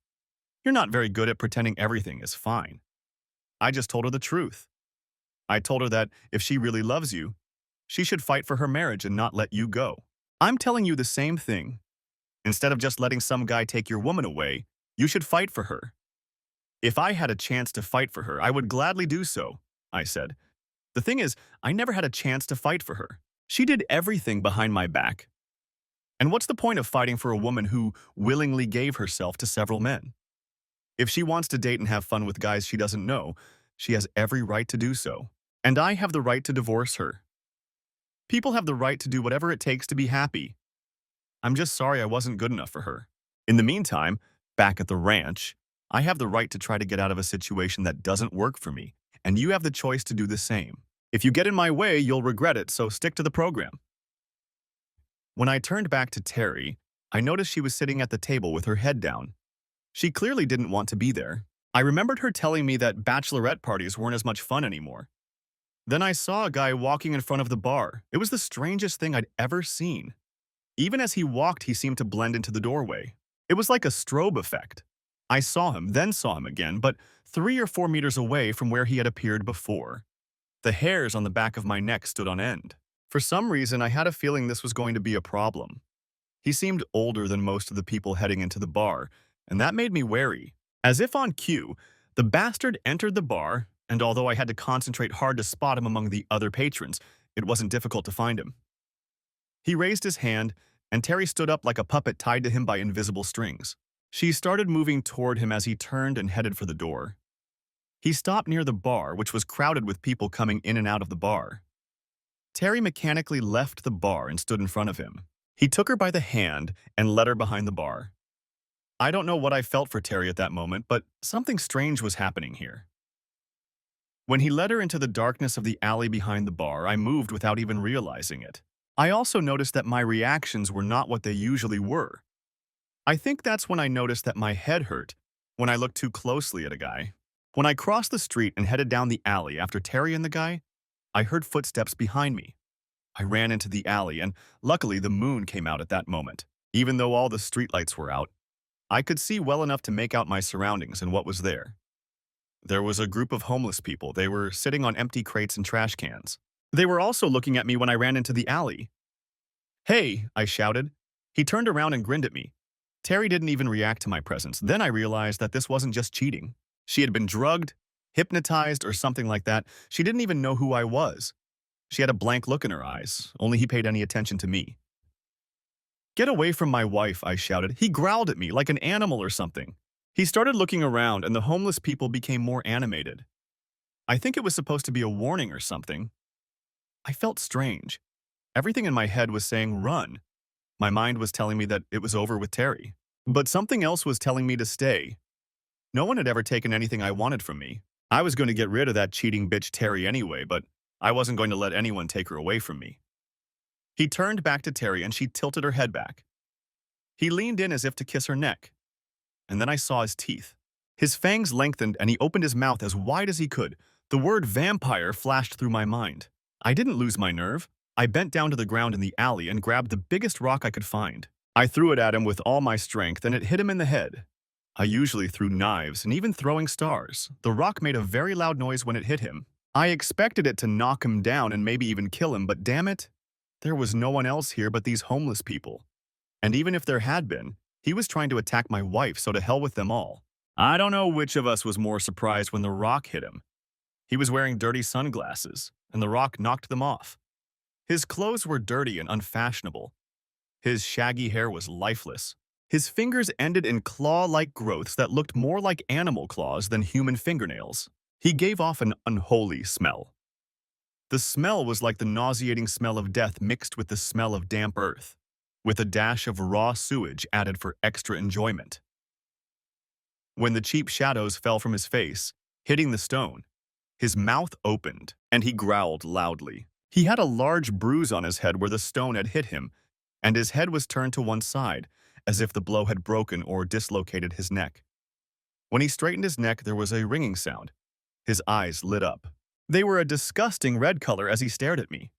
You're not very good at pretending everything is fine." I just told her the truth. I told her that if she really loves you, she should fight for her marriage and not let you go. I'm telling you the same thing. Instead of just letting some guy take your woman away, you should fight for her. If I had a chance to fight for her, I would gladly do so, I said. The thing is, I never had a chance to fight for her. She did everything behind my back. And what's the point of fighting for a woman who willingly gave herself to several men? If she wants to date and have fun with guys she doesn't know, she has every right to do so. And I have the right to divorce her. People have the right to do whatever it takes to be happy. I'm just sorry I wasn't good enough for her. In the meantime, back at the ranch, I have the right to try to get out of a situation that doesn't work for me, and you have the choice to do the same. If you get in my way, you'll regret it, so stick to the program. When I turned back to Terry, I noticed she was sitting at the table with her head down. She clearly didn't want to be there. I remembered her telling me that bachelorette parties weren't as much fun anymore. Then I saw a guy walking in front of the bar. It was the strangest thing I'd ever seen. Even as he walked, he seemed to blend into the doorway. It was like a strobe effect. I saw him, then saw him again, but 3 or 4 meters away from where he had appeared before. The hairs on the back of my neck stood on end. For some reason, I had a feeling this was going to be a problem. He seemed older than most of the people heading into the bar, and that made me wary. As if on cue, the bastard entered the bar, and although I had to concentrate hard to spot him among the other patrons, it wasn't difficult to find him. He raised his hand, and Terry stood up like a puppet tied to him by invisible strings. She started moving toward him as he turned and headed for the door. He stopped near the bar, which was crowded with people coming in and out of the bar. Terry mechanically left the bar and stood in front of him. He took her by the hand and led her behind the bar. I don't know what I felt for Terry at that moment, but something strange was happening here. When he led her into the darkness of the alley behind the bar, I moved without even realizing it. I also noticed that my reactions were not what they usually were. I think that's when I noticed that my head hurt when I looked too closely at a guy. When I crossed the street and headed down the alley after Terry and the guy, I heard footsteps behind me. I ran into the alley, and luckily the moon came out at that moment. Even though all the streetlights were out, I could see well enough to make out my surroundings and what was there. There was a group of homeless people. They were sitting on empty crates and trash cans. They were also looking at me when I ran into the alley. "Hey," I shouted. He turned around and grinned at me. Terry didn't even react to my presence. Then I realized that this wasn't just cheating. She had been drugged, hypnotized, or something like that. She didn't even know who I was. She had a blank look in her eyes, only he paid any attention to me. "Get away from my wife," I shouted. He growled at me like an animal or something. He started looking around, and the homeless people became more animated. I think it was supposed to be a warning or something. I felt strange. Everything in my head was saying, run. My mind was telling me that it was over with Terry. But something else was telling me to stay. No one had ever taken anything I wanted from me. I was going to get rid of that cheating bitch Terry anyway, but I wasn't going to let anyone take her away from me. He turned back to Terry and she tilted her head back. He leaned in as if to kiss her neck. And then I saw his teeth. His fangs lengthened and he opened his mouth as wide as he could. The word vampire flashed through my mind. I didn't lose my nerve. I bent down to the ground in the alley and grabbed the biggest rock I could find. I threw it at him with all my strength and it hit him in the head. I usually threw knives and even throwing stars. The rock made a very loud noise when it hit him. I expected it to knock him down and maybe even kill him, but damn it, there was no one else here but these homeless people. And even if there had been, he was trying to attack my wife, so to hell with them all. I don't know which of us was more surprised when the rock hit him. He was wearing dirty sunglasses, and the rock knocked them off. His clothes were dirty and unfashionable. His shaggy hair was lifeless. His fingers ended in claw-like growths that looked more like animal claws than human fingernails. He gave off an unholy smell. The smell was like the nauseating smell of death mixed with the smell of damp earth, with a dash of raw sewage added for extra enjoyment. When the cheap shadows fell from his face, hitting the stone, his mouth opened and he growled loudly. He had a large bruise on his head where the stone had hit him, and his head was turned to one side, as if the blow had broken or dislocated his neck. When he straightened his neck, there was a ringing sound. His eyes lit up. They were a disgusting red color as he stared at me.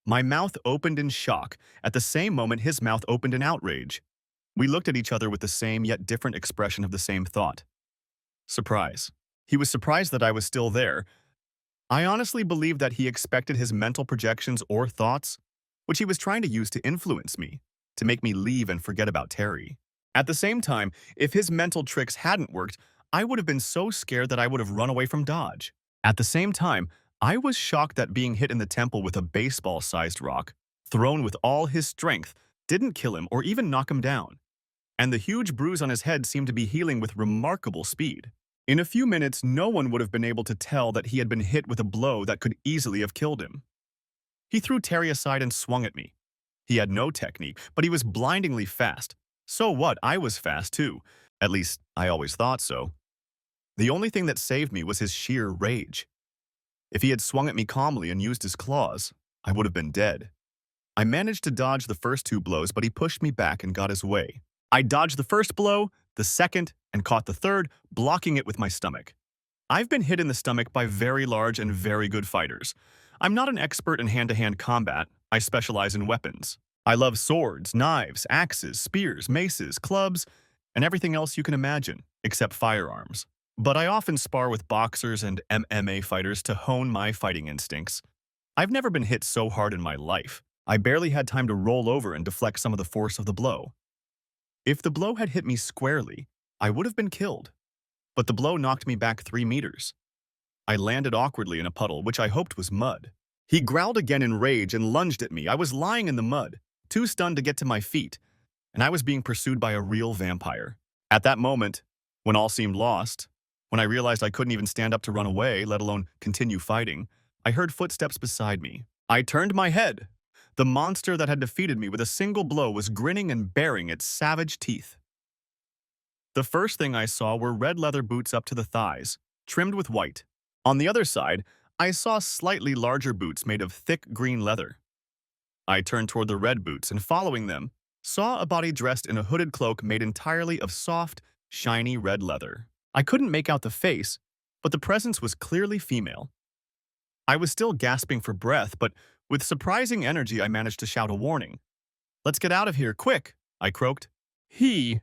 My mouth opened in shock. At the same moment, his mouth opened in outrage. We looked at each other with the same yet different expression of the same thought. Surprise. He was surprised that I was still there. I honestly believe that he expected his mental projections or thoughts, which he was trying to use to influence me, to make me leave and forget about Terry. At the same time, if his mental tricks hadn't worked, I would have been so scared that I would have run away from Dodge. At the same time, I was shocked that being hit in the temple with a baseball-sized rock, thrown with all his strength, didn't kill him or even knock him down. And the huge bruise on his head seemed to be healing with remarkable speed. In a few minutes, no one would have been able to tell that he had been hit with a blow that could easily have killed him. He threw Terry aside and swung at me. He had no technique, but he was blindingly fast. So what? I was fast too. At least, I always thought so. The only thing that saved me was his sheer rage. If he had swung at me calmly and used his claws, I would have been dead. I managed to dodge the first two blows, but he pushed me back and got his way. I dodged the first blow, the second, and caught the third, blocking it with my stomach. I've been hit in the stomach by very large and very good fighters. I'm not an expert in hand-to-hand combat. I specialize in weapons. I love swords, knives, axes, spears, maces, clubs, and everything else you can imagine, except firearms. But I often spar with boxers and MMA fighters to hone my fighting instincts. I've never been hit so hard in my life. I barely had time to roll over and deflect some of the force of the blow. If the blow had hit me squarely, I would have been killed. But the blow knocked me back 3 meters. I landed awkwardly in a puddle, which I hoped was mud. He growled again in rage and lunged at me. I was lying in the mud, too stunned to get to my feet, and I was being pursued by a real vampire. At that moment, when all seemed lost, when I realized I couldn't even stand up to run away, let alone continue fighting, I heard footsteps beside me. I turned my head. The monster that had defeated me with a single blow was grinning and baring its savage teeth. The first thing I saw were red leather boots up to the thighs, trimmed with white. On the other side, I saw slightly larger boots made of thick green leather. I turned toward the red boots and, following them, saw a body dressed in a hooded cloak made entirely of soft, shiny red leather. I couldn't make out the face, but the presence was clearly female. I was still gasping for breath, but with surprising energy I managed to shout a warning. "Let's get out of here, quick!" I croaked. "He,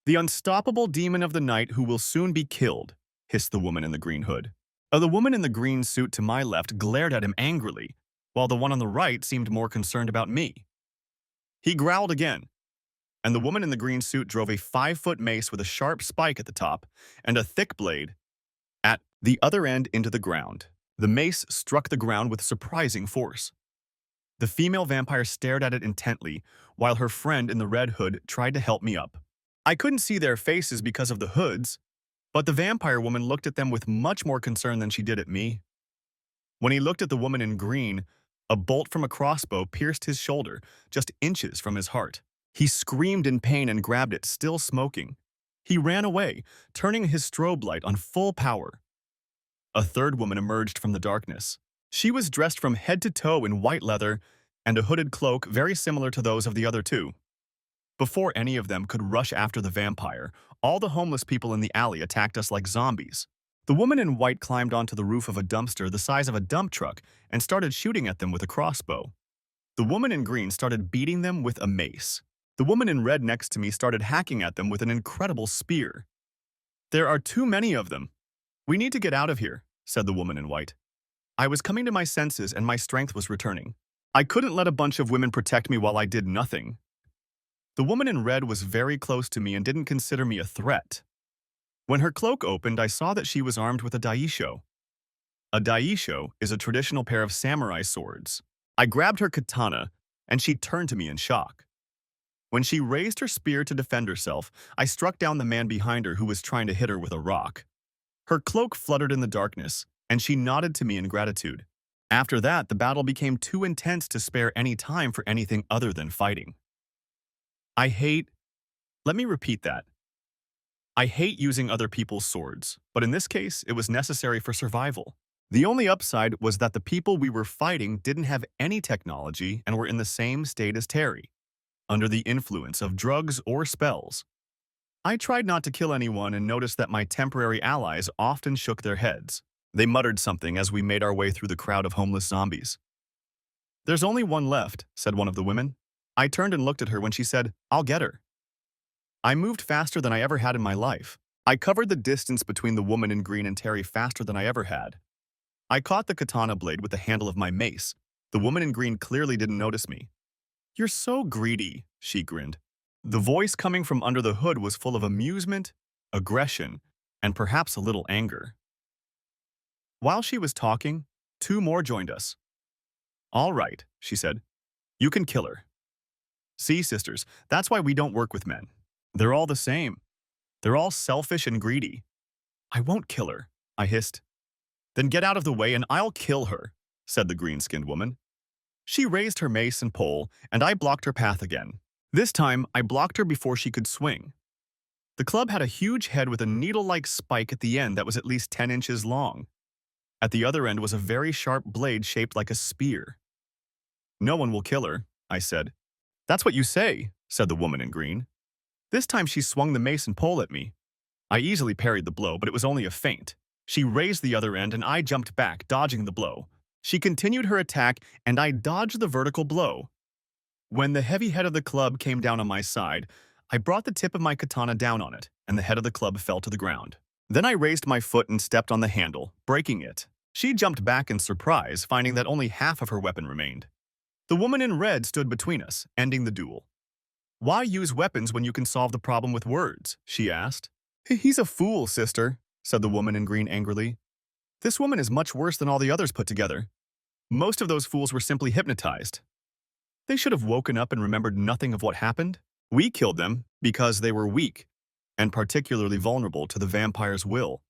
the unstoppable demon of the night who will soon be killed," hissed the woman in the green hood. The woman in the green suit to my left glared at him angrily, while the one on the right seemed more concerned about me. He growled again, and the woman in the green suit drove a 5-foot mace with a sharp spike at the top and a thick blade at the other end into the ground. The mace struck the ground with surprising force. The female vampire stared at it intently, while her friend in the red hood tried to help me up. I couldn't see their faces because of the hoods, but the vampire woman looked at them with much more concern than she did at me. When he looked at the woman in green, a bolt from a crossbow pierced his shoulder, just inches from his heart. He screamed in pain and grabbed it, still smoking. He ran away, turning his strobe light on full power. A third woman emerged from the darkness. She was dressed from head to toe in white leather and a hooded cloak very similar to those of the other two. Before any of them could rush after the vampire, all the homeless people in the alley attacked us like zombies. The woman in white climbed onto the roof of a dumpster the size of a dump truck and started shooting at them with a crossbow. The woman in green started beating them with a mace. The woman in red next to me started hacking at them with an incredible spear. "There are too many of them. We need to get out of here," said the woman in white. I was coming to my senses and my strength was returning. I couldn't let a bunch of women protect me while I did nothing. The woman in red was very close to me and didn't consider me a threat. When her cloak opened, I saw that she was armed with a daisho. A daisho is a traditional pair of samurai swords. I grabbed her katana, and she turned to me in shock. When she raised her spear to defend herself, I struck down the man behind her who was trying to hit her with a rock. Her cloak fluttered in the darkness, and she nodded to me in gratitude. After that, the battle became too intense to spare any time for anything other than fighting. Let me repeat that. I hate using other people's swords, but in this case, it was necessary for survival. The only upside was that the people we were fighting didn't have any technology and were in the same state as Terry, under the influence of drugs or spells. I tried not to kill anyone and noticed that my temporary allies often shook their heads. They muttered something as we made our way through the crowd of homeless zombies. "There's only one left," said one of the women. I turned and looked at her when she said, "I'll get her." I moved faster than I ever had in my life. I covered the distance between the woman in green and Terry faster than I ever had. I caught the katana blade with the handle of my mace. The woman in green clearly didn't notice me. "You're so greedy," she grinned. The voice coming from under the hood was full of amusement, aggression, and perhaps a little anger. While she was talking, two more joined us. "All right," she said. "You can kill her. See, sisters, that's why we don't work with men. They're all the same. They're all selfish and greedy." "I won't kill her," I hissed. "Then get out of the way and I'll kill her," said the green-skinned woman. She raised her mace and pole, and I blocked her path again. This time, I blocked her before she could swing. The club had a huge head with a needle-like spike at the end that was at least 10 inches long. At the other end was a very sharp blade shaped like a spear. "No one will kill her," I said. "That's what you say," said the woman in green. This time she swung the mace and pole at me. I easily parried the blow, but it was only a feint. She raised the other end and I jumped back, dodging the blow. She continued her attack and I dodged the vertical blow. When the heavy head of the club came down on my side, I brought the tip of my katana down on it, and the head of the club fell to the ground. Then I raised my foot and stepped on the handle, breaking it. She jumped back in surprise, finding that only half of her weapon remained. The woman in red stood between us, ending the duel. "Why use weapons when you can solve the problem with words?" she asked. "He's a fool, sister," said the woman in green angrily. "This woman is much worse than all the others put together. Most of those fools were simply hypnotized. They should have woken up and remembered nothing of what happened. We killed them because they were weak. and particularly vulnerable to the vampire's will.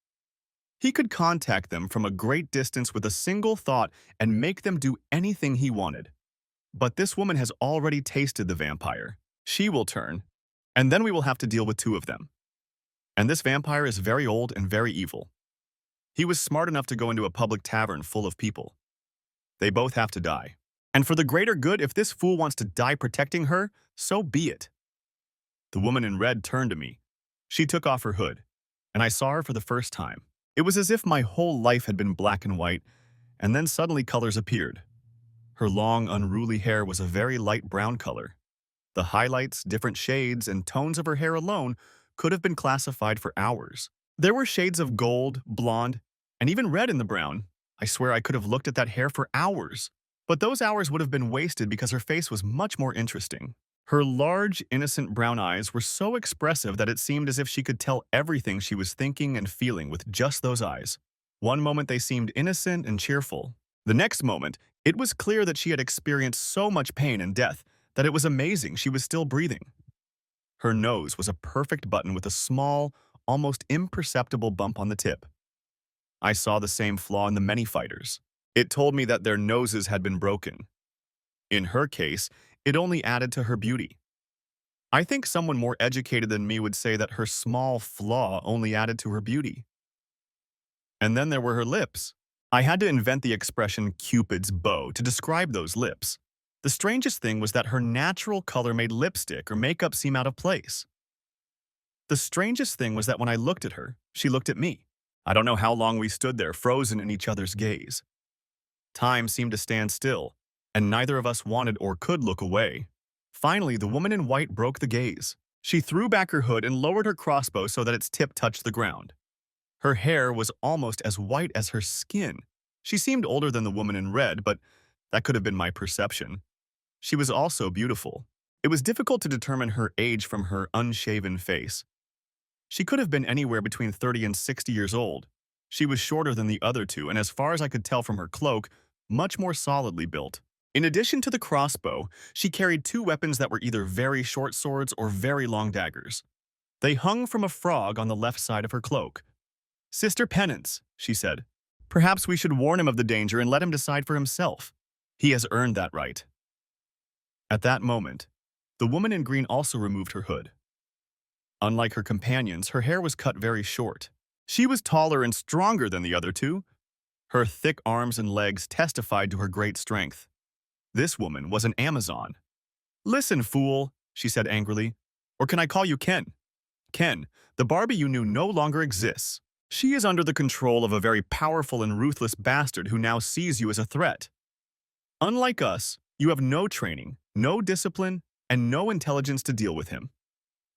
He could contact them from a great distance with a single thought and make them do anything he wanted. But this woman has already tasted the vampire. She will turn, and then we will have to deal with two of them. And this vampire is very old and very evil. He was smart enough to go into a public tavern full of people. They both have to die. And for the greater good, if this fool wants to die protecting her, so be it. The woman in red turned to me. She took off her hood, and I saw her for the first time. It was as if my whole life had been black and white, and then suddenly colors appeared. Her long, unruly hair was a very light brown color. The highlights, different shades, and tones of her hair alone could have been classified for hours. There were shades of gold, blonde, and even red in the brown. I swear I could have looked at that hair for hours. But those hours would have been wasted because her face was much more interesting. Her large, innocent brown eyes were so expressive that it seemed as if she could tell everything she was thinking and feeling with just those eyes. One moment they seemed innocent and cheerful. The next moment, it was clear that she had experienced so much pain and death that it was amazing she was still breathing. Her nose was a perfect button with a small, almost imperceptible bump on the tip. I saw the same flaw in the many fighters. It told me that their noses had been broken. In her case, it only added to her beauty. I think someone more educated than me would say that her small flaw only added to her beauty. And then there were her lips. I had to invent the expression Cupid's bow to describe those lips. The strangest thing was that her natural color made lipstick or makeup seem out of place. The strangest thing was that when I looked at her, she looked at me. I don't know how long we stood there, frozen in each other's gaze. Time seemed to stand still, and neither of us wanted or could look away. Finally, the woman in white broke the gaze. She threw back her hood and lowered her crossbow so that its tip touched the ground. Her hair was almost as white as her skin. She seemed older than the woman in red, but that could have been my perception. She was also beautiful. It was difficult to determine her age from her unshaven face. She could have been anywhere between 30 and 60 years old. She was shorter than the other two, and as far as I could tell from her cloak, much more solidly built. In addition to the crossbow, she carried two weapons that were either very short swords or very long daggers. They hung from a frog on the left side of her cloak. "Sister Penance," she said. "Perhaps we should warn him of the danger and let him decide for himself. He has earned that right." At that moment, the woman in green also removed her hood. Unlike her companions, her hair was cut very short. She was taller and stronger than the other two. Her thick arms and legs testified to her great strength. This woman was an Amazon. "Listen, fool," she said angrily. "Or can I call you Ken? Ken, the Barbie you knew no longer exists. She is under the control of a very powerful and ruthless bastard who now sees you as a threat. Unlike us, you have no training, no discipline, and no intelligence to deal with him.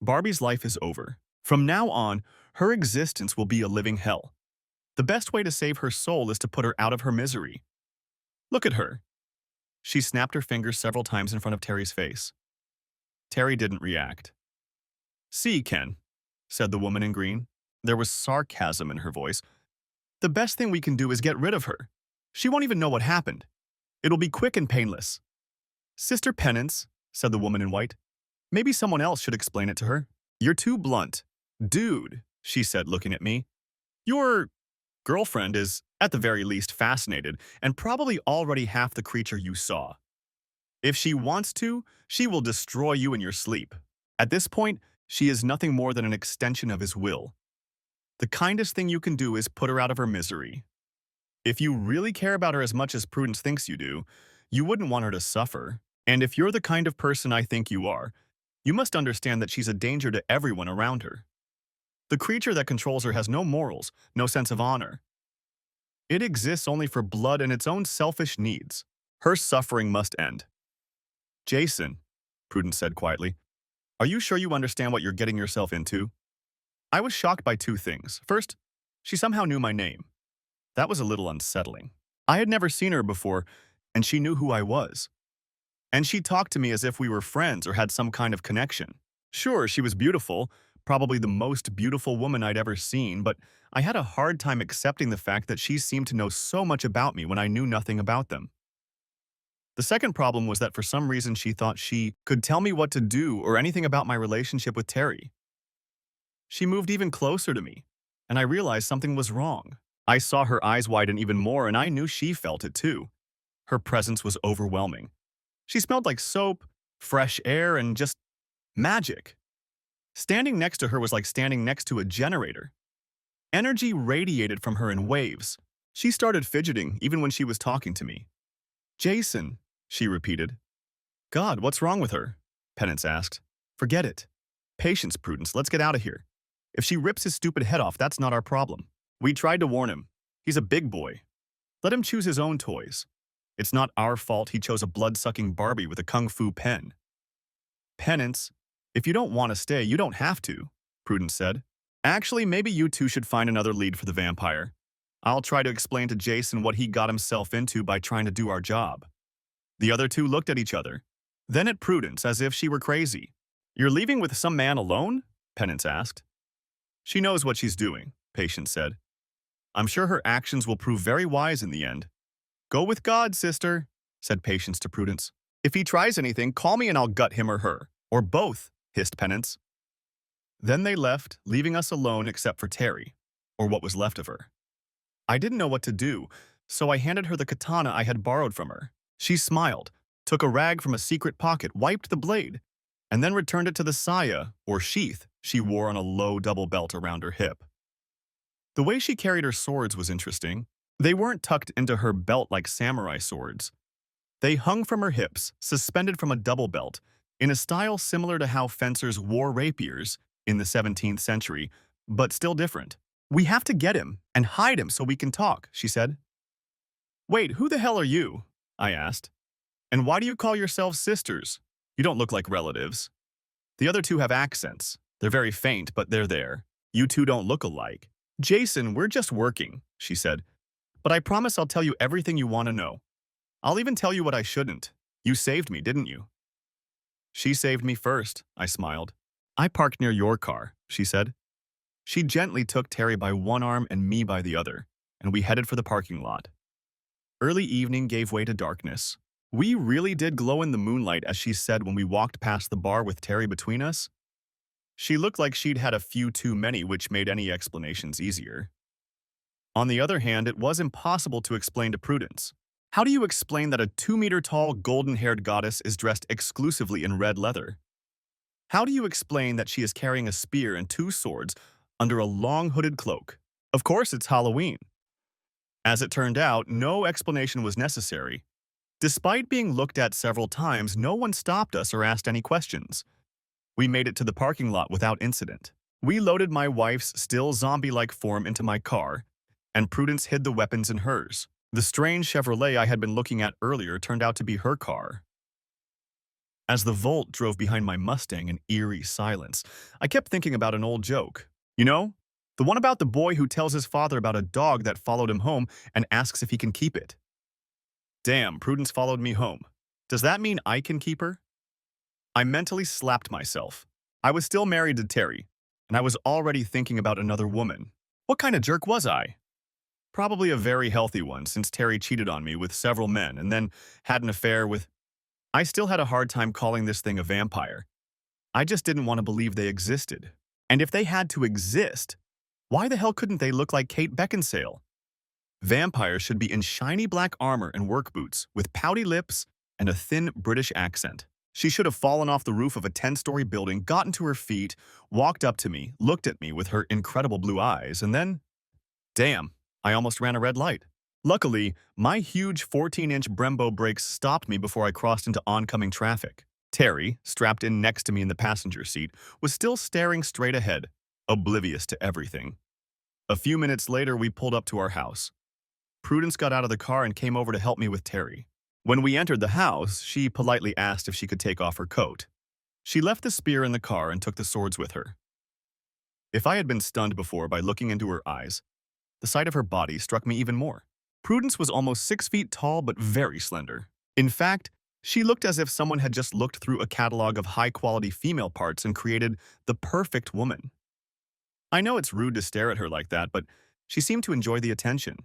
Barbie's life is over. From now on, her existence will be a living hell. The best way to save her soul is to put her out of her misery. Look at her." She snapped her fingers several times in front of Terry's face. Terry didn't react. "See, Ken," said the woman in green. There was sarcasm in her voice. "The best thing we can do is get rid of her. She won't even know what happened. It'll be quick and painless." "Sister Penance," said the woman in white. "Maybe someone else should explain it to her. You're too blunt." "Dude," she said, looking at me. "Your girlfriend is, at the very least, fascinated and probably already half the creature you saw. If she wants to, she will destroy you in your sleep. At this point, she is nothing more than an extension of his will. The kindest thing you can do is put her out of her misery. If you really care about her as much as Prudence thinks you do, you wouldn't want her to suffer. And if you're the kind of person I think you are, you must understand that she's a danger to everyone around her. The creature that controls her has no morals, no sense of honor. It exists only for blood and its own selfish needs. Her suffering must end." "Jason," Prudence said quietly, "are you sure you understand what you're getting yourself into?" I was shocked by two things. First, she somehow knew my name. That was a little unsettling. I had never seen her before, and she knew who I was. And she talked to me as if we were friends or had some kind of connection. Sure, she was beautiful, probably the most beautiful woman I'd ever seen, but I had a hard time accepting the fact that she seemed to know so much about me when I knew nothing about them. The second problem was that for some reason she thought she could tell me what to do or anything about my relationship with Terry. She moved even closer to me, and I realized something was wrong. I saw her eyes widen even more, and I knew she felt it too. Her presence was overwhelming. She smelled like soap, fresh air, and just magic. Standing next to her was like standing next to a generator. Energy radiated from her in waves. She started fidgeting even when she was talking to me. Jason, she repeated. God, what's wrong with her? Penance asked. Forget it. Patience, Prudence, let's get out of here. If she rips his stupid head off, that's not our problem. We tried to warn him. He's a big boy. Let him choose his own toys. It's not our fault he chose a blood-sucking Barbie with a kung fu pen. Penance, if you don't want to stay, you don't have to, Prudence said. Actually, maybe you two should find another lead for the vampire. I'll try to explain to Jason what he got himself into by trying to do our job. The other two looked at each other, then at Prudence as if she were crazy. You're leaving with some man alone? Penance asked. She knows what she's doing, Patience said. I'm sure her actions will prove very wise in the end. Go with God, sister, said Patience to Prudence. If he tries anything, call me and I'll gut him or her. Or both, hissed Penance. Then they left, leaving us alone except for Terry, or what was left of her. I didn't know what to do, so I handed her the katana I had borrowed from her. She smiled, took a rag from a secret pocket, wiped the blade, and then returned it to the saya, or sheath, she wore on a low double belt around her hip. The way she carried her swords was interesting. They weren't tucked into her belt like samurai swords. They hung from her hips, suspended from a double belt, in a style similar to how fencers wore rapiers in the 17th century, but still different. We have to get him and hide him so we can talk, she said. Wait, who the hell are you? I asked. And why do you call yourselves sisters? You don't look like relatives. The other two have accents. They're very faint, but they're there. You two don't look alike. Jason, we're just working, she said. But I promise I'll tell you everything you want to know. I'll even tell you what I shouldn't. You saved me, didn't you? She saved me first, I smiled. I parked near your car, she said. She gently took Terry by one arm and me by the other, and we headed for the parking lot. Early evening gave way to darkness. We really did glow in the moonlight, as she said when we walked past the bar with Terry between us. She looked like she'd had a few too many, which made any explanations easier. On the other hand, it was impossible to explain to Prudence. How do you explain that a 2-meter-tall, golden-haired goddess is dressed exclusively in red leather? How do you explain that she is carrying a spear and 2 swords under a long hooded cloak? Of course, it's Halloween. As it turned out, no explanation was necessary. Despite being looked at several times, no one stopped us or asked any questions. We made it to the parking lot without incident. We loaded my wife's still zombie-like form into my car, and Prudence hid the weapons in hers. The strange Chevrolet I had been looking at earlier turned out to be her car. As the Volt drove behind my Mustang in eerie silence, I kept thinking about an old joke. You know, the one about the boy who tells his father about a dog that followed him home and asks if he can keep it. Damn, Prudence followed me home. Does that mean I can keep her? I mentally slapped myself. I was still married to Terry, and I was already thinking about another woman. What kind of jerk was I? Probably a very healthy one, since Terry cheated on me with several men and then had an affair with... I still had a hard time calling this thing a vampire. I just didn't want to believe they existed. And if they had to exist, why the hell couldn't they look like Kate Beckinsale? Vampires should be in shiny black armor and work boots, with pouty lips and a thin British accent. She should have fallen off the roof of a 10-story building, gotten to her feet, walked up to me, looked at me with her incredible blue eyes, and then... Damn, I almost ran a red light. Luckily, my huge 14-inch Brembo brakes stopped me before I crossed into oncoming traffic. Terry, strapped in next to me in the passenger seat, was still staring straight ahead, oblivious to everything. A few minutes later, we pulled up to our house. Prudence got out of the car and came over to help me with Terry. When we entered the house, she politely asked if she could take off her coat. She left the spear in the car and took the swords with her. If I had been stunned before by looking into her eyes, the sight of her body struck me even more. Prudence was almost 6 feet tall but very slender. In fact, she looked as if someone had just looked through a catalog of high-quality female parts and created the perfect woman. I know it's rude to stare at her like that, but she seemed to enjoy the attention.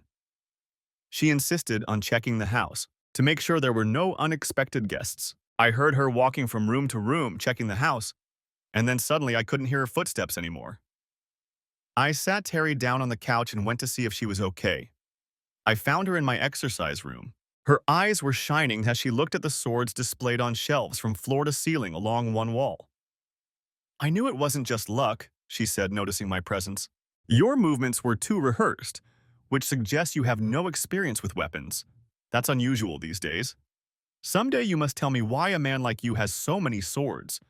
She insisted on checking the house to make sure there were no unexpected guests. I heard her walking from room to room, checking the house, and then suddenly I couldn't hear her footsteps anymore. I sat Terry down on the couch and went to see if she was okay. I found her in my exercise room. Her eyes were shining as she looked at the swords displayed on shelves from floor to ceiling along one wall. I knew it wasn't just luck, she said, noticing my presence. Your movements were too rehearsed, which suggests you have no experience with weapons. That's unusual these days. Someday you must tell me why a man like you has so many swords.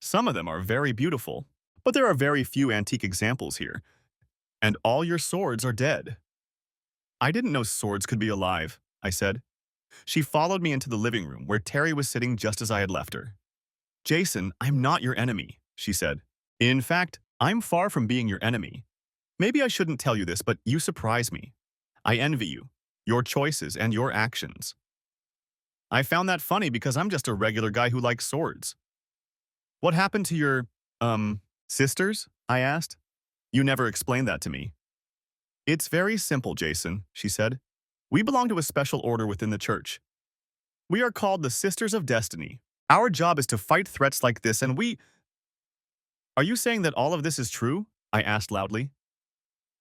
Some of them are very beautiful, but there are very few antique examples here, and all your swords are dead. I didn't know swords could be alive, I said. She followed me into the living room where Terry was sitting just as I had left her. Jason, I'm not your enemy, she said. In fact, I'm far from being your enemy. Maybe I shouldn't tell you this, but you surprise me. I envy you, your choices, and your actions. I found that funny because I'm just a regular guy who likes swords. What happened to your, sisters? I asked. You never explained that to me. It's very simple, Jason, she said. We belong to a special order within the church. We are called the Sisters of Destiny. Our job is to fight threats like this, and we... Are you saying that all of this is true? I asked loudly.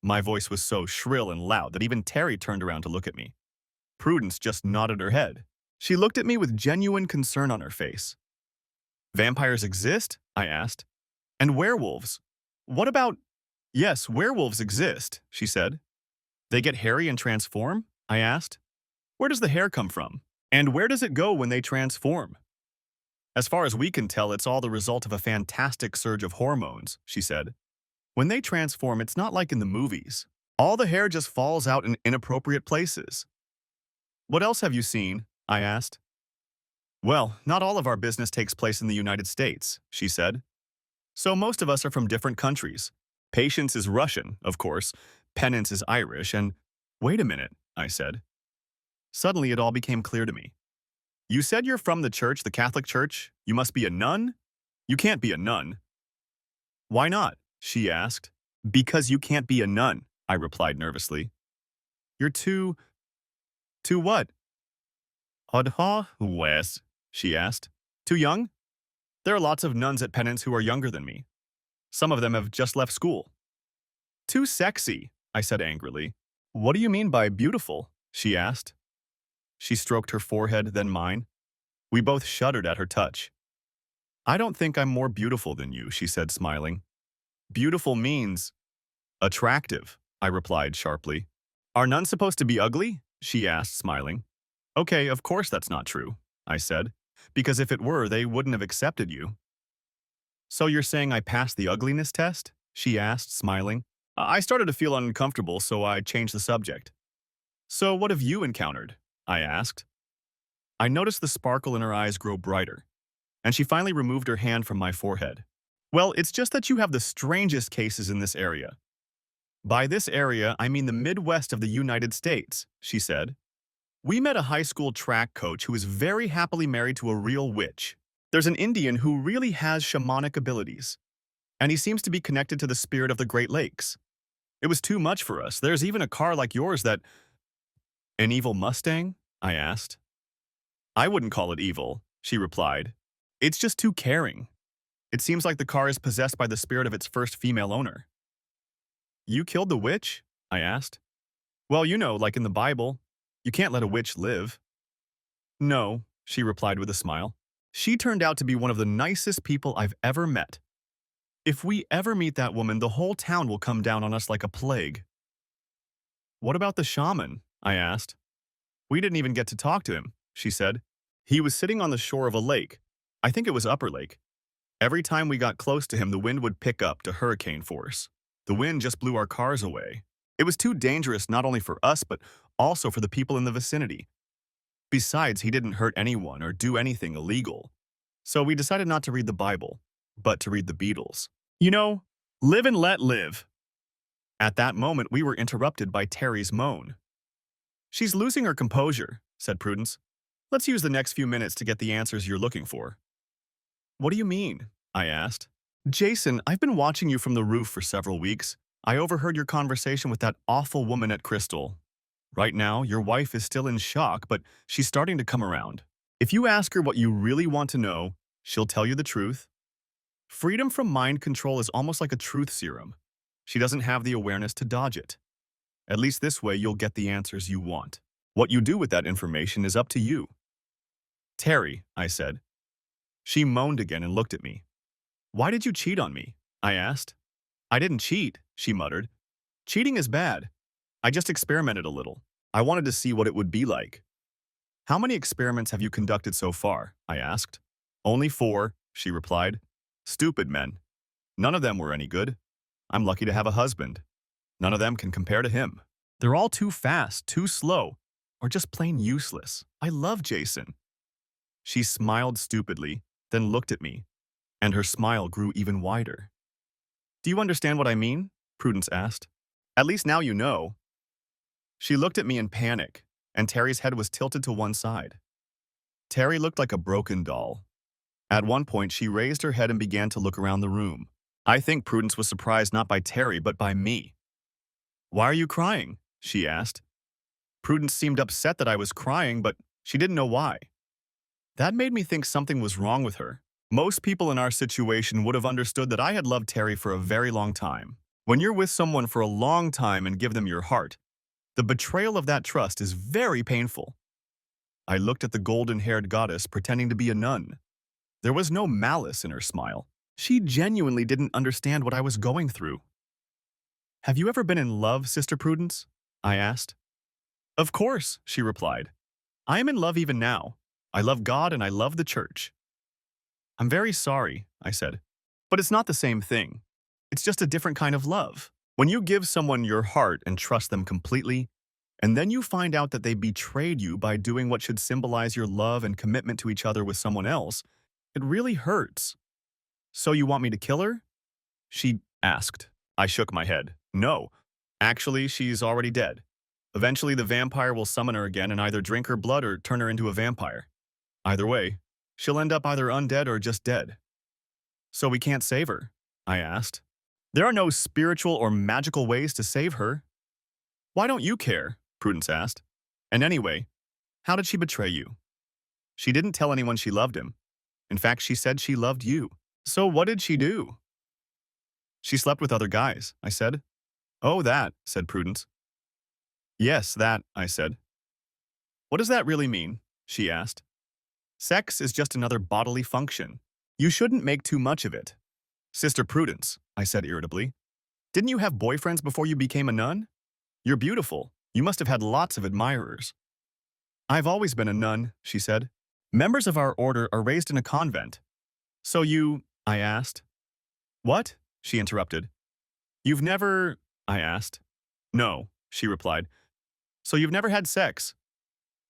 My voice was so shrill and loud that even Terry turned around to look at me. Prudence just nodded her head. She looked at me with genuine concern on her face. Vampires exist? I asked. And werewolves? What about... Yes, werewolves exist, she said. They get hairy and transform? I asked. Where does the hair come from? And where does it go when they transform? As far as we can tell, it's all the result of a fantastic surge of hormones, she said. When they transform, it's not like in the movies. All the hair just falls out in inappropriate places. What else have you seen? I asked. Well, not all of our business takes place in the United States, she said. So most of us are from different countries. Patience is Russian, of course. Penance is Irish, and... Wait a minute, I said. Suddenly it all became clear to me. You said you're from the church, the Catholic Church. You must be a nun? You can't be a nun. Why not? She asked. Because you can't be a nun, I replied nervously. You're too... Too what? Hodha Wes, she asked. Too young? There are lots of nuns at Penance who are younger than me. Some of them have just left school. Too sexy, I said angrily. What do you mean by beautiful? She asked. She stroked her forehead, then mine. We both shuddered at her touch. I don't think I'm more beautiful than you, she said, smiling. Beautiful means attractive, I replied sharply. Are nuns supposed to be ugly? She asked, smiling. Okay, of course that's not true, I said, because if it were, they wouldn't have accepted you. So you're saying I passed the ugliness test? She asked, smiling. I started to feel uncomfortable, so I changed the subject. So what have you encountered? I asked. I noticed the sparkle in her eyes grow brighter, and she finally removed her hand from my forehead. Well, it's just that you have the strangest cases in this area. By this area, I mean the Midwest of the United States, she said. We met a high school track coach who is very happily married to a real witch. There's an Indian who really has shamanic abilities, and he seems to be connected to the spirit of the Great Lakes. It was too much for us. There's even a car like yours that... An evil Mustang? I asked. I wouldn't call it evil, she replied. It's just too caring. It seems like the car is possessed by the spirit of its first female owner. You killed the witch? I asked. Well, you know, like in the Bible, you can't let a witch live. No, she replied with a smile. She turned out to be one of the nicest people I've ever met. If we ever meet that woman, the whole town will come down on us like a plague. What about the shaman? I asked. We didn't even get to talk to him, she said. He was sitting on the shore of a lake. I think it was Upper Lake. Every time we got close to him, the wind would pick up to hurricane force. The wind just blew our cars away. It was too dangerous not only for us, but also for the people in the vicinity. Besides, he didn't hurt anyone or do anything illegal. So we decided not to read the Bible, but to read the Beatles. You know, live and let live. At that moment, we were interrupted by Terry's moan. She's losing her composure, said Prudence. Let's use the next few minutes to get the answers you're looking for. What do you mean? I asked. Jason, I've been watching you from the roof for several weeks. I overheard your conversation with that awful woman at Crystal. Right now, your wife is still in shock, but she's starting to come around. If you ask her what you really want to know, she'll tell you the truth. Freedom from mind control is almost like a truth serum. She doesn't have the awareness to dodge it. At least this way you'll get the answers you want. What you do with that information is up to you. Terry, I said. She moaned again and looked at me. Why did you cheat on me? I asked. I didn't cheat, she muttered. Cheating is bad. I just experimented a little. I wanted to see what it would be like. How many experiments have you conducted so far? I asked. Only 4, she replied. Stupid men. None of them were any good. I'm lucky to have a husband. None of them can compare to him. They're all too fast, too slow, or just plain useless. I love Jason. She smiled stupidly, then looked at me, and her smile grew even wider. Do you understand what I mean? Prudence asked. At least now you know. She looked at me in panic, and Terry's head was tilted to one side. Terry looked like a broken doll. At one point, she raised her head and began to look around the room. I think Prudence was surprised not by Terry, but by me. Why are you crying? She asked. Prudence seemed upset that I was crying, but she didn't know why. That made me think something was wrong with her. Most people in our situation would have understood that I had loved Terry for a very long time. When you're with someone for a long time and give them your heart, the betrayal of that trust is very painful. I looked at the golden-haired goddess pretending to be a nun. There was no malice in her smile. She genuinely didn't understand what I was going through. Have you ever been in love, Sister Prudence? I asked. Of course, she replied. I am in love even now. I love God and I love the church. I'm very sorry, I said, but it's not the same thing. It's just a different kind of love. When you give someone your heart and trust them completely, and then you find out that they betrayed you by doing what should symbolize your love and commitment to each other with someone else, it really hurts. So you want me to kill her? She asked. I shook my head. No. Actually, she's already dead. Eventually, the vampire will summon her again and either drink her blood or turn her into a vampire. Either way, she'll end up either undead or just dead. So we can't save her? I asked. There are no spiritual or magical ways to save her. Why don't you care? Prudence asked. And anyway, how did she betray you? She didn't tell anyone she loved him. In fact, she said she loved you. So what did she do? She slept with other guys, I said. Oh, that, said Prudence. Yes, that, I said. What does that really mean? She asked. Sex is just another bodily function. You shouldn't make too much of it. Sister Prudence, I said irritably. Didn't you have boyfriends before you became a nun? You're beautiful. You must have had lots of admirers. I've always been a nun, she said. Members of our order are raised in a convent. So you, I asked. What? She interrupted. You've never, I asked. No, she replied. So you've never had sex?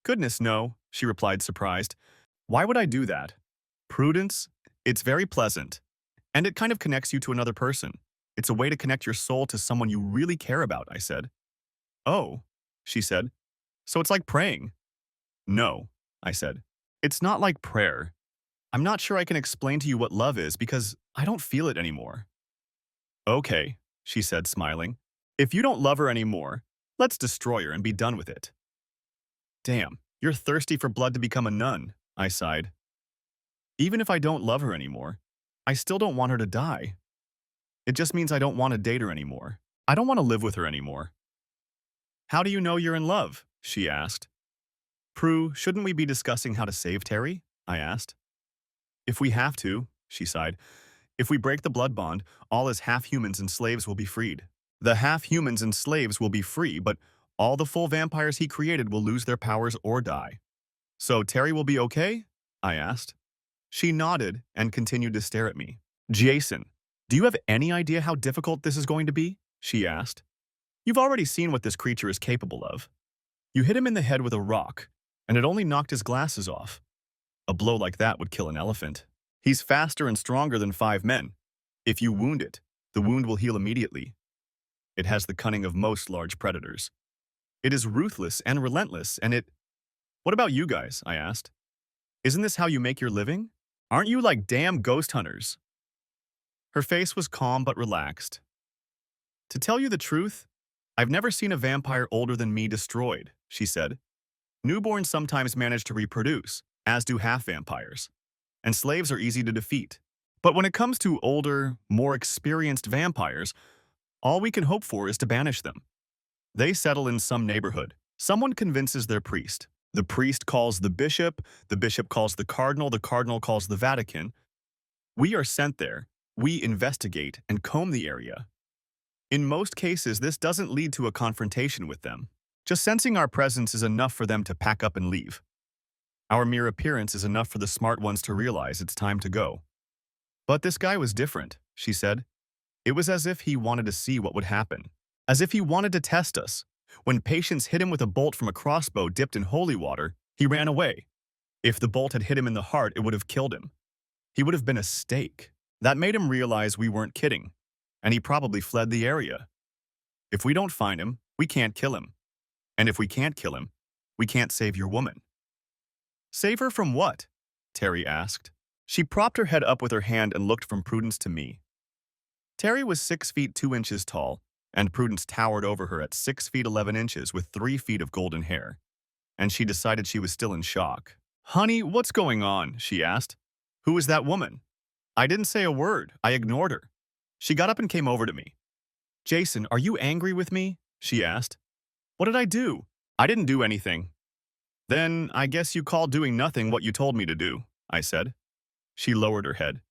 Goodness, no, she replied, surprised. Why would I do that? Prudence, it's very pleasant. And it kind of connects you to another person. It's a way to connect your soul to someone you really care about, I said. Oh, she said. So it's like praying. No, I said. It's not like prayer. I'm not sure I can explain to you what love is because I don't feel it anymore. Okay, she said, smiling. If you don't love her anymore, let's destroy her and be done with it. Damn, you're thirsty for blood to become a nun, I sighed. Even if I don't love her anymore, I still don't want her to die. It just means I don't want to date her anymore. I don't want to live with her anymore. How do you know you're in love? She asked. Prue, shouldn't we be discussing how to save Terry? I asked. If we have to, she sighed. If we break the blood bond, all his half-humans and slaves will be freed. The half-humans and slaves will be free, but all the full vampires he created will lose their powers or die. So Terry will be okay? I asked. She nodded and continued to stare at me. Jason, do you have any idea how difficult this is going to be? She asked. You've already seen what this creature is capable of. You hit him in the head with a rock, and it only knocked his glasses off. A blow like that would kill an elephant. He's faster and stronger than 5 men. If you wound it, the wound will heal immediately. It has the cunning of most large predators. It is ruthless and relentless, and it... What about you guys? I asked. Isn't this how you make your living? Aren't you like damn ghost hunters? Her face was calm but relaxed. To tell you the truth, I've never seen a vampire older than me destroyed, she said. Newborns sometimes manage to reproduce, as do half-vampires. And slaves are easy to defeat. But when it comes to older, more experienced vampires, All we can hope for is to banish them. They settle in some neighborhood. Someone convinces their priest. The priest calls the bishop calls the cardinal calls the Vatican. We are sent there. We investigate and comb the area. In most cases, this doesn't lead to a confrontation with them. Just sensing our presence is enough for them to pack up and leave. Our mere appearance is enough for the smart ones to realize it's time to go. But this guy was different, she said. It was as if he wanted to see what would happen. As if he wanted to test us. When patients hit him with a bolt from a crossbow dipped in holy water, he ran away. If the bolt had hit him in the heart, it would have killed him. He would have been a stake. That made him realize we weren't kidding, and he probably fled the area. If we don't find him, we can't kill him. And if we can't kill him, we can't save your woman. Save her from what? Terry asked. She propped her head up with her hand and looked from Prudence to me. Terry was 6 feet 2 inches tall, and Prudence towered over her at 6 feet 11 inches with 3 feet of golden hair. And she decided she was still in shock. Honey, what's going on? She asked. Who is that woman? I didn't say a word. I ignored her. She got up and came over to me. Jason, are you angry with me? She asked. What did I do? I didn't do anything. Then I guess you call doing nothing what you told me to do, I said. She lowered her head.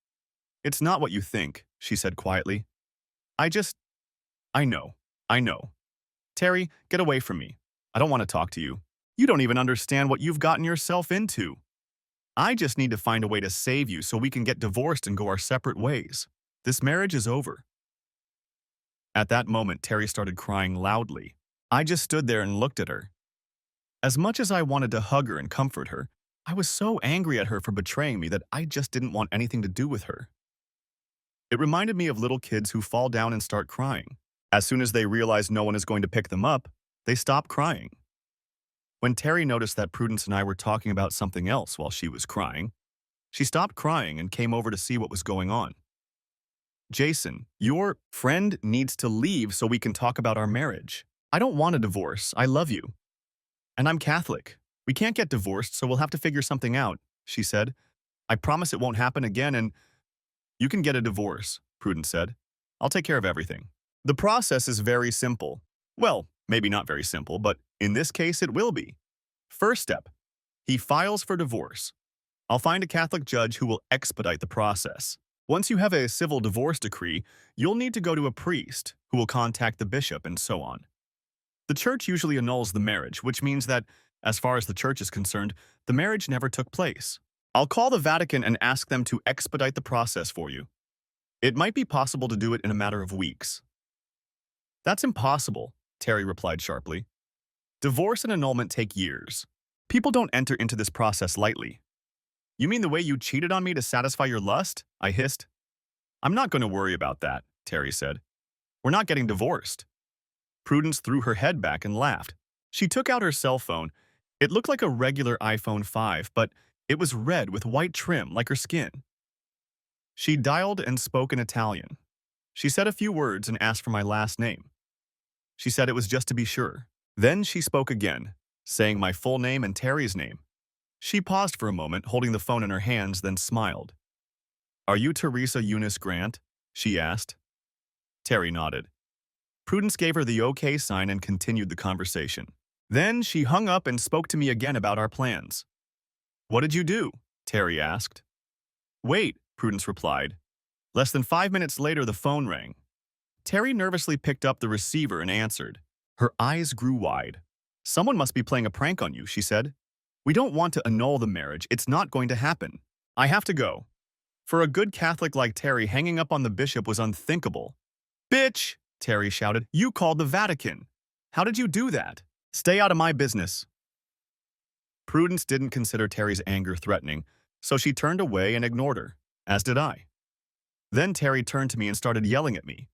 It's not what you think, she said quietly. I know. Terry, get away from me. I don't want to talk to you. You don't even understand what you've gotten yourself into. I just need to find a way to save you so we can get divorced and go our separate ways. This marriage is over. At that moment, Terry started crying loudly. I just stood there and looked at her. As much as I wanted to hug her and comfort her, I was so angry at her for betraying me that I just didn't want anything to do with her. It reminded me of little kids who fall down and start crying. As soon as they realize no one is going to pick them up, they stop crying. When Terry noticed that Prudence and I were talking about something else while she was crying, she stopped crying and came over to see what was going on. Jason, your friend needs to leave so we can talk about our marriage. I don't want a divorce. I love you. And I'm Catholic. We can't get divorced, so we'll have to figure something out, she said. I promise it won't happen again and… You can get a divorce, Prudence said. I'll take care of everything. The process is very simple. Well, maybe not very simple, but in this case it will be. First step, he files for divorce. I'll find a Catholic judge who will expedite the process. Once you have a civil divorce decree, you'll need to go to a priest who will contact the bishop and so on. The church usually annuls the marriage, which means that, as far as the church is concerned, the marriage never took place. I'll call the Vatican and ask them to expedite the process for you. It might be possible to do it in a matter of weeks. That's impossible, Terry replied sharply. Divorce and annulment take years. People don't enter into this process lightly. You mean the way you cheated on me to satisfy your lust? I hissed. I'm not going to worry about that, Terry said. We're not getting divorced. Prudence threw her head back and laughed. She took out her cell phone. It looked like a regular iPhone 5, but it was red with white trim like her skin. She dialed and spoke in Italian. She said a few words and asked for my last name. She said it was just to be sure. Then she spoke again, saying my full name and Terry's name. She paused for a moment, holding the phone in her hands, then smiled. Are you Teresa Eunice Grant? She asked. Terry nodded. Prudence gave her the OK sign and continued the conversation. Then she hung up and spoke to me again about our plans. What did you do? Terry asked. Wait, Prudence replied. Less than 5 minutes later, the phone rang. Terry nervously picked up the receiver and answered. Her eyes grew wide. Someone must be playing a prank on you, she said. We don't want to annul the marriage. It's not going to happen. I have to go. For a good Catholic like Terry, hanging up on the bishop was unthinkable. Bitch, Terry shouted. You called the Vatican. How did you do that? Stay out of my business. Prudence didn't consider Terry's anger threatening, so she turned away and ignored her, as did I. Then Terry turned to me and started yelling at me.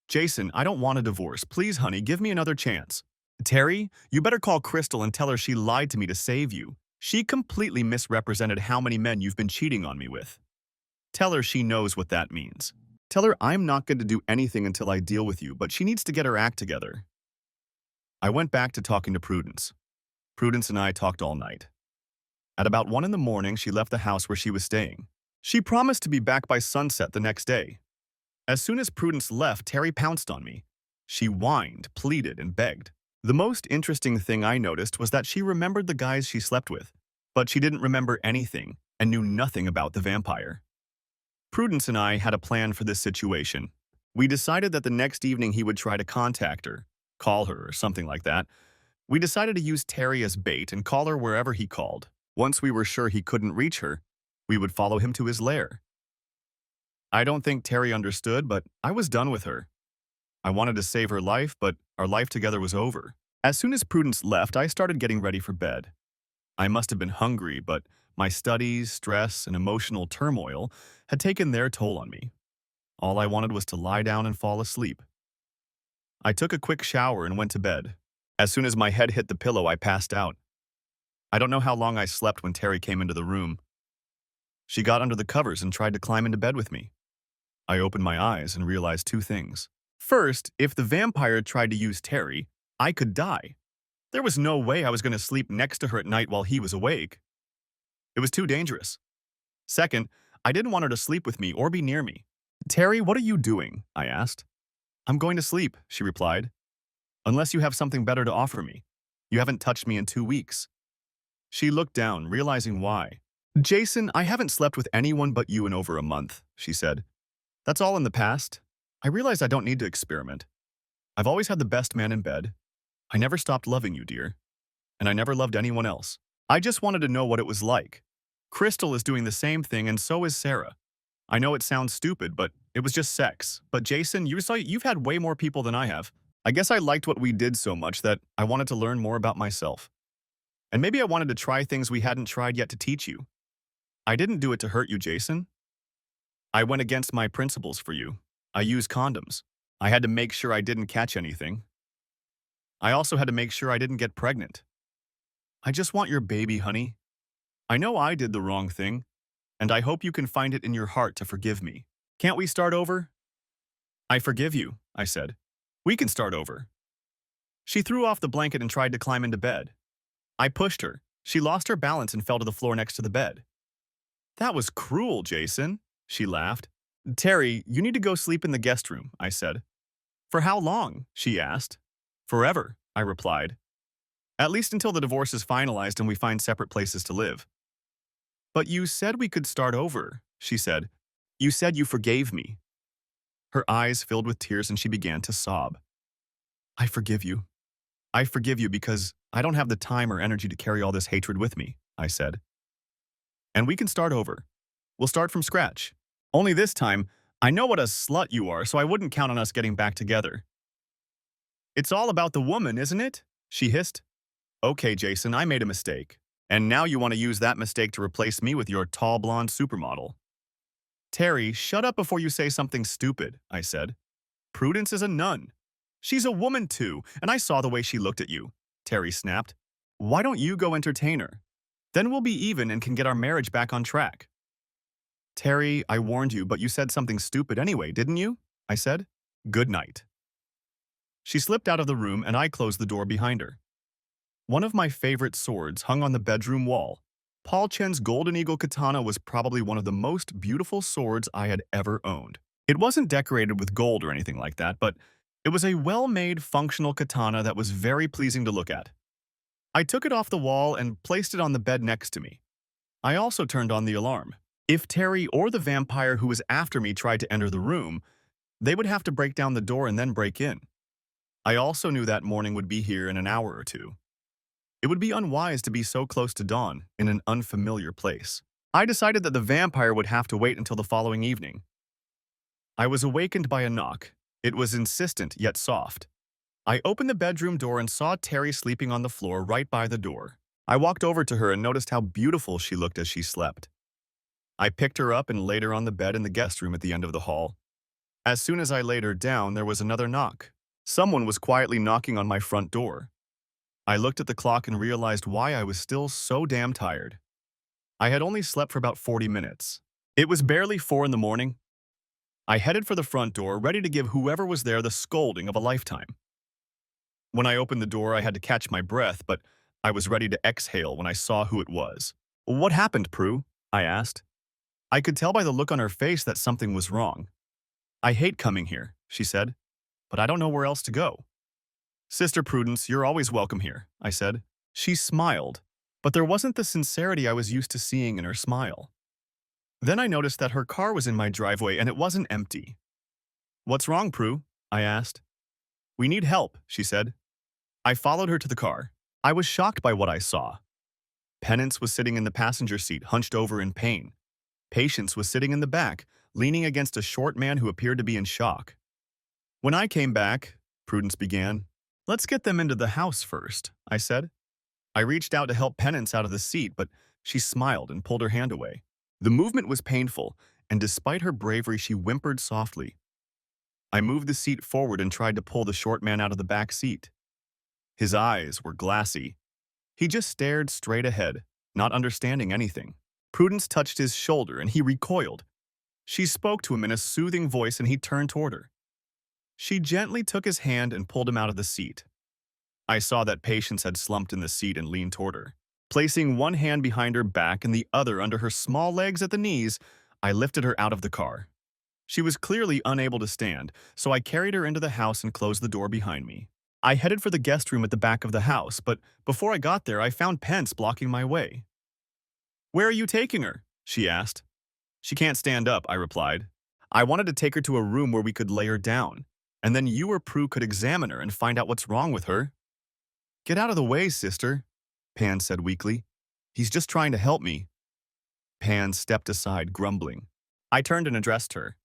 Jason, I don't want a divorce. Please, honey, give me another chance. Terry, you better call Crystal and tell her she lied to me to save you. She completely misrepresented how many men you've been cheating on me with. Tell her she knows what that means. Tell her I'm not going to do anything until I deal with you, but she needs to get her act together. I went back to talking to Prudence. Prudence and I talked all night. At about 1 in the morning, she left the house where she was staying. She promised to be back by sunset the next day. As soon as Prudence left, Terry pounced on me. She whined, pleaded, and begged. The most interesting thing I noticed was that she remembered the guys she slept with, but she didn't remember anything and knew nothing about the vampire. Prudence and I had a plan for this situation. We decided that the next evening he would try to contact her, call her, or something like that. We decided to use Terry as bait and call her wherever he called. Once we were sure he couldn't reach her, we would follow him to his lair. I don't think Terry understood, but I was done with her. I wanted to save her life, but our life together was over. As soon as Prudence left, I started getting ready for bed. I must have been hungry, but my studies, stress, and emotional turmoil had taken their toll on me. All I wanted was to lie down and fall asleep. I took a quick shower and went to bed. As soon as my head hit the pillow, I passed out. I don't know how long I slept when Terry came into the room. She got under the covers and tried to climb into bed with me. I opened my eyes and realized two things. First, if the vampire tried to use Terry, I could die. There was no way I was going to sleep next to her at night while he was awake. It was too dangerous. Second, I didn't want her to sleep with me or be near me. "Terry, what are you doing?" I asked. "I'm going to sleep," she replied. "Unless you have something better to offer me. You haven't touched me in 2 weeks." She looked down, realizing why. "Jason, I haven't slept with anyone but you in over a month," she said. "That's all in the past. I realize I don't need to experiment. I've always had the best man in bed. I never stopped loving you, dear. And I never loved anyone else. I just wanted to know what it was like. Crystal is doing the same thing, and so is Sarah. I know it sounds stupid, but it was just sex. But Jason, you've had way more people than I have. I guess I liked what we did so much that I wanted to learn more about myself. And maybe I wanted to try things we hadn't tried yet to teach you. I didn't do it to hurt you, Jason. I went against my principles for you. I used condoms. I had to make sure I didn't catch anything. I also had to make sure I didn't get pregnant. I just want your baby, honey. I know I did the wrong thing, and I hope you can find it in your heart to forgive me. Can't we start over?" "I forgive you," I said. "We can start over." She threw off the blanket and tried to climb into bed. I pushed her. She lost her balance and fell to the floor next to the bed. "That was cruel, Jason," she laughed. "Terry, you need to go sleep in the guest room," I said. "For how long?" she asked. "Forever," I replied. "At least until the divorce is finalized and we find separate places to live." "But you said we could start over," she said. "You said you forgave me." Her eyes filled with tears and she began to sob. "I forgive you. I forgive you because I don't have the time or energy to carry all this hatred with me," I said. "And we can start over. We'll start from scratch. Only this time, I know what a slut you are, so I wouldn't count on us getting back together." "It's all about the woman, isn't it?" she hissed. "Okay, Jason, I made a mistake. And now you want to use that mistake to replace me with your tall blonde supermodel." "Terry, shut up before you say something stupid," I said. "Prudence is a nun. She's a woman too, and I saw the way she looked at you," Terry snapped. "Why don't you go entertain her? Then we'll be even and can get our marriage back on track." "Terry, I warned you, but you said something stupid anyway, didn't you?" I said. "Good night." She slipped out of the room and I closed the door behind her. One of my favorite swords hung on the bedroom wall. Paul Chen's Golden Eagle katana was probably one of the most beautiful swords I had ever owned. It wasn't decorated with gold or anything like that, but it was a well-made, functional katana that was very pleasing to look at. I took it off the wall and placed it on the bed next to me. I also turned on the alarm. If Terry or the vampire who was after me tried to enter the room, they would have to break down the door and then break in. I also knew that morning would be here in an hour or two. It would be unwise to be so close to dawn in an unfamiliar place. I decided that the vampire would have to wait until the following evening. I was awakened by a knock. It was insistent yet soft. I opened the bedroom door and saw Terry sleeping on the floor right by the door. I walked over to her and noticed how beautiful she looked as she slept. I picked her up and laid her on the bed in the guest room at the end of the hall. As soon as I laid her down, there was another knock. Someone was quietly knocking on my front door. I looked at the clock and realized why I was still so damn tired. I had only slept for about 40 minutes. It was barely 4 in the morning. I headed for the front door, ready to give whoever was there the scolding of a lifetime. When I opened the door, I had to catch my breath, but I was ready to exhale when I saw who it was. "What happened, Prue?" I asked. I could tell by the look on her face that something was wrong. "I hate coming here," she said. but I don't know where else to go. Sister Prudence, you're always welcome here, I said. She smiled, but there wasn't the sincerity I was used to seeing in her smile. Then I noticed that her car was in my driveway and it wasn't empty. What's wrong, Prue? I asked. We need help, she said. I followed her to the car. I was shocked by what I saw. Penance was sitting in the passenger seat, hunched over in pain. Patience was sitting in the back, leaning against a short man who appeared to be in shock. When I came back, Prudence began. Let's get them into the house first, I said. I reached out to help Penance out of the seat, but she smiled and pulled her hand away. The movement was painful, and despite her bravery, she whimpered softly. I moved the seat forward and tried to pull the short man out of the back seat. His eyes were glassy. He just stared straight ahead, not understanding anything. Prudence touched his shoulder and he recoiled. She spoke to him in a soothing voice and he turned toward her. She gently took his hand and pulled him out of the seat. I saw that Patience had slumped in the seat and leaned toward her. Placing one hand behind her back and the other under her small legs at the knees, I lifted her out of the car. She was clearly unable to stand, so I carried her into the house and closed the door behind me. I headed for the guest room at the back of the house, but before I got there, I found Pence blocking my way. Where are you taking her? She asked. She can't stand up, I replied. I wanted to take her to a room where we could lay her down, and then you or Prue could examine her and find out what's wrong with her. Get out of the way, sister, Pan said weakly. He's just trying to help me. Pan stepped aside, grumbling. I turned and addressed her.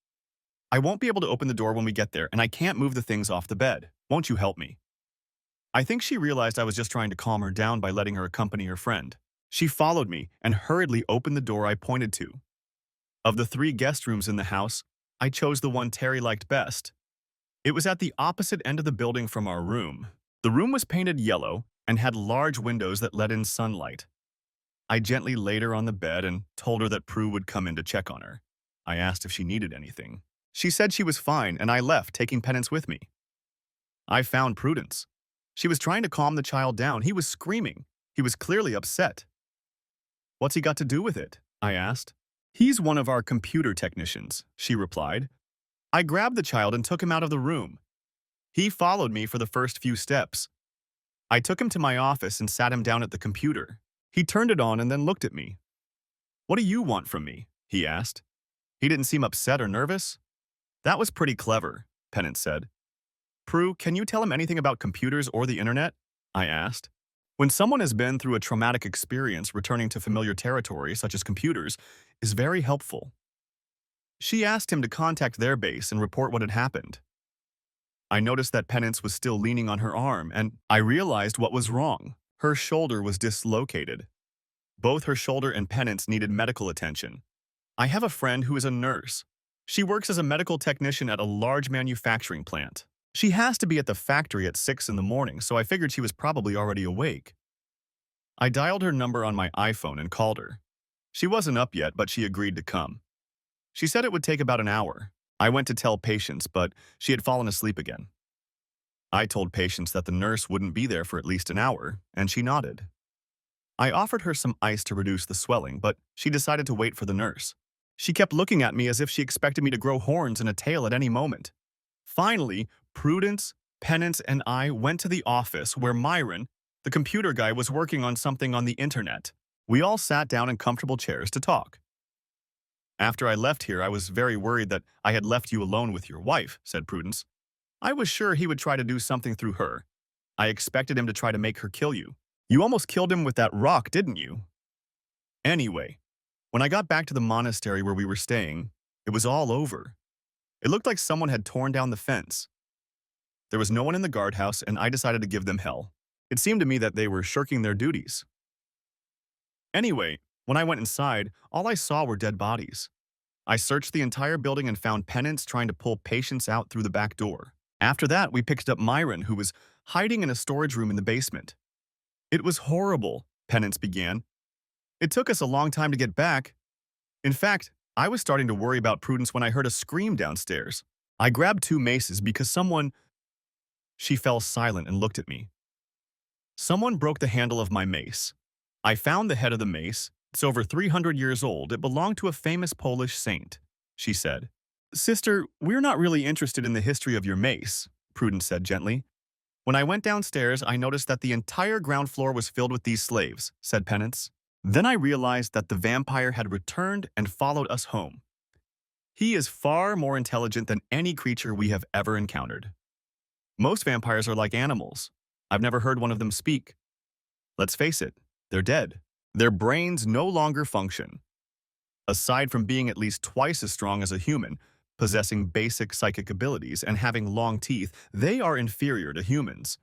I won't be able to open the door when we get there, and I can't move the things off the bed. Won't you help me? I think she realized I was just trying to calm her down by letting her accompany her friend. She followed me and hurriedly opened the door I pointed to. Of the 3 guest rooms in the house, I chose the one Terry liked best. It was at the opposite end of the building from our room. The room was painted yellow and had large windows that let in sunlight. I gently laid her on the bed and told her that Prue would come in to check on her. I asked if she needed anything. She said she was fine, and I left, taking Penance with me. I found Prudence. She was trying to calm the child down. He was screaming. He was clearly upset. What's he got to do with it? I asked. He's one of our computer technicians, she replied. I grabbed the child and took him out of the room. He followed me for the first few steps. I took him to my office and sat him down at the computer. He turned it on and then looked at me. What do you want from me? He asked. He didn't seem upset or nervous. That was pretty clever, Penance said. Prue, can you tell him anything about computers or the internet? I asked. When someone has been through a traumatic experience, returning to familiar territory, such as computers, is very helpful. She asked him to contact their base and report what had happened. I noticed that Penance was still leaning on her arm, and I realized what was wrong. Her shoulder was dislocated. Both her shoulder and Penance needed medical attention. I have a friend who is a nurse. She works as a medical technician at a large manufacturing plant. She has to be at the factory at 6 in the morning, so I figured she was probably already awake. I dialed her number on my iPhone and called her. She wasn't up yet, but she agreed to come. She said it would take about an hour. I went to tell Patience, but she had fallen asleep again. I told Patience that the nurse wouldn't be there for at least an hour, and she nodded. I offered her some ice to reduce the swelling, but she decided to wait for the nurse. She kept looking at me as if she expected me to grow horns and a tail at any moment. Finally, Prudence, Penance, and I went to the office where Myron, the computer guy, was working on something on the internet. We all sat down in comfortable chairs to talk. After I left here, I was very worried that I had left you alone with your wife, said Prudence. I was sure he would try to do something through her. I expected him to try to make her kill you. You almost killed him with that rock, didn't you? Anyway, when I got back to the monastery where we were staying, it was all over. It looked like someone had torn down the fence. There was no one in the guardhouse, and I decided to give them hell. It seemed to me that they were shirking their duties. Anyway, when I went inside, all I saw were dead bodies. I searched the entire building and found Penance trying to pull Patience out through the back door. After that, we picked up Myron, who was hiding in a storage room in the basement. It was horrible, Penance began. It took us a long time to get back. In fact, I was starting to worry about Prudence when I heard a scream downstairs. I grabbed 2 maces because someone... She fell silent and looked at me. Someone broke the handle of my mace. I found the head of the mace. It's over 300 years old. It belonged to a famous Polish saint, she said. Sister, we're not really interested in the history of your mace, Prudence said gently. When I went downstairs, I noticed that the entire ground floor was filled with these slaves, said Penance. Then I realized that the vampire had returned and followed us home. He is far more intelligent than any creature we have ever encountered. Most vampires are like animals. I've never heard one of them speak. Let's face it, they're dead. Their brains no longer function. Aside from being at least twice as strong as a human, possessing basic psychic abilities and having long teeth, they are inferior to humans.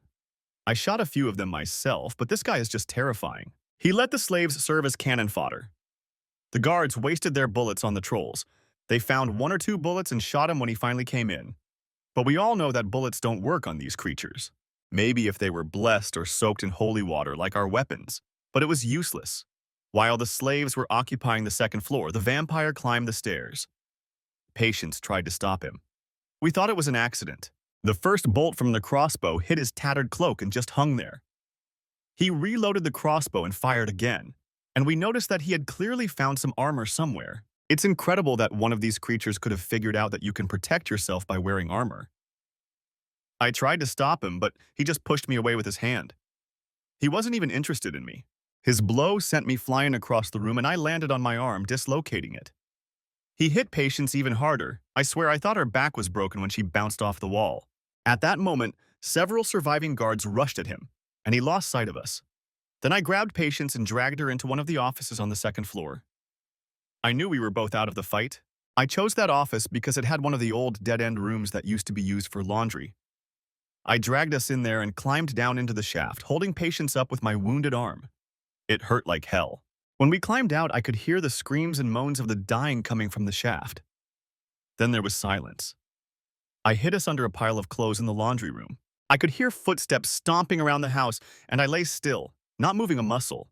I shot a few of them myself, but this guy is just terrifying. He let the slaves serve as cannon fodder. The guards wasted their bullets on the trolls. They found one or two bullets and shot him when he finally came in. But we all know that bullets don't work on these creatures. Maybe if they were blessed or soaked in holy water like our weapons, but it was useless. While the slaves were occupying the second floor, the vampire climbed the stairs. Patience tried to stop him. We thought it was an accident. The first bolt from the crossbow hit his tattered cloak and just hung there. He reloaded the crossbow and fired again, and we noticed that he had clearly found some armor somewhere. It's incredible that one of these creatures could have figured out that you can protect yourself by wearing armor. I tried to stop him, but he just pushed me away with his hand. He wasn't even interested in me. His blow sent me flying across the room and I landed on my arm, dislocating it. He hit Patience even harder. I swear I thought her back was broken when she bounced off the wall. At that moment, several surviving guards rushed at him, and he lost sight of us. Then I grabbed Patience and dragged her into one of the offices on the second floor. I knew we were both out of the fight. I chose that office because it had one of the old dead-end rooms that used to be used for laundry. I dragged us in there and climbed down into the shaft, holding Patience up with my wounded arm. It hurt like hell. When we climbed out, I could hear the screams and moans of the dying coming from the shaft. Then there was silence. I hid us under a pile of clothes in the laundry room. I could hear footsteps stomping around the house, and I lay still, not moving a muscle.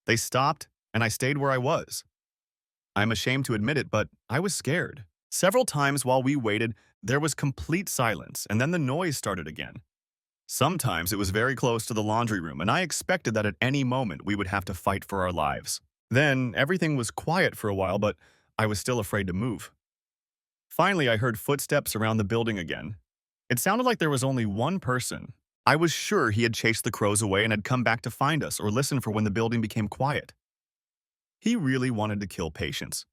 They stopped, and I stayed where I was. I'm ashamed to admit it, but I was scared. Several times while we waited, there was complete silence, and then the noise started again. Sometimes it was very close to the laundry room, and I expected that at any moment we would have to fight for our lives. Then everything was quiet for a while, but I was still afraid to move. Finally, I heard footsteps around the building again. It sounded like there was only one person. I was sure he had chased the crows away and had come back to find us or listen for when the building became quiet. He really wanted to kill Patience.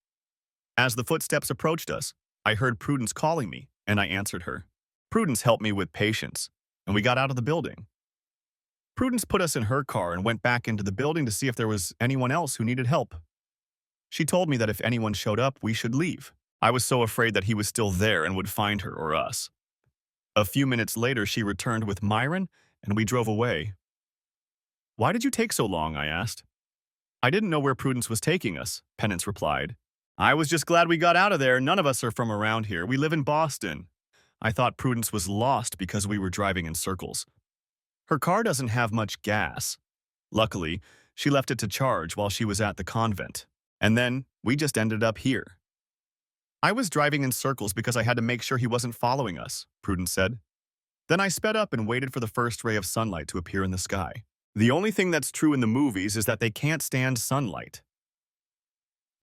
As the footsteps approached us, I heard Prudence calling me, and I answered her. Prudence helped me with Patience, and we got out of the building. Prudence put us in her car and went back into the building to see if there was anyone else who needed help. She told me that if anyone showed up, we should leave. I was so afraid that he was still there and would find her or us. A few minutes later, she returned with Myron, and we drove away. Why did you take so long? I asked. I didn't know where Prudence was taking us, Penance replied. I was just glad we got out of there. None of us are from around here. We live in Boston. I thought Prudence was lost because we were driving in circles. Her car doesn't have much gas. Luckily, she left it to charge while she was at the convent. And then we just ended up here. I was driving in circles because I had to make sure he wasn't following us, Prudence said. Then I sped up and waited for the first ray of sunlight to appear in the sky. The only thing that's true in the movies is that they can't stand sunlight.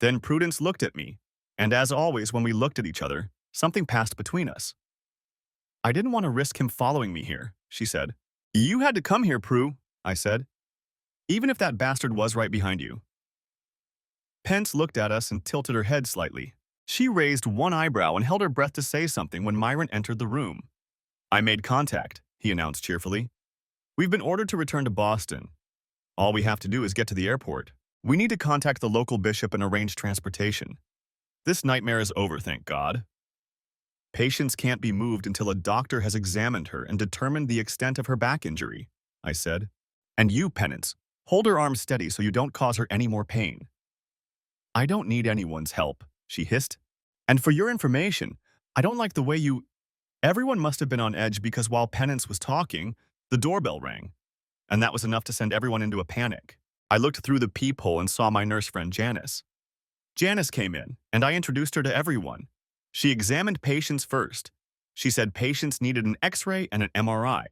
Then Prudence looked at me, and as always when we looked at each other, something passed between us. I didn't want to risk him following me here, she said. You had to come here, Prue, I said. Even if that bastard was right behind you. Pence looked at us and tilted her head slightly. She raised one eyebrow and held her breath to say something when Myron entered the room. I made contact, he announced cheerfully. We've been ordered to return to Boston. All we have to do is get to the airport. We need to contact the local bishop and arrange transportation. This nightmare is over, thank God. Patience can't be moved until a doctor has examined her and determined the extent of her back injury, I said. And you, Penance, hold her arm steady so you don't cause her any more pain. I don't need anyone's help, she hissed. And for your information, I don't like the way you... Everyone must have been on edge because while Penance was talking, the doorbell rang. And that was enough to send everyone into a panic. I looked through the peephole and saw my nurse friend Janice. Janice came in, and I introduced her to everyone. She examined Patience first. She said Patience needed an X-ray and an MRI.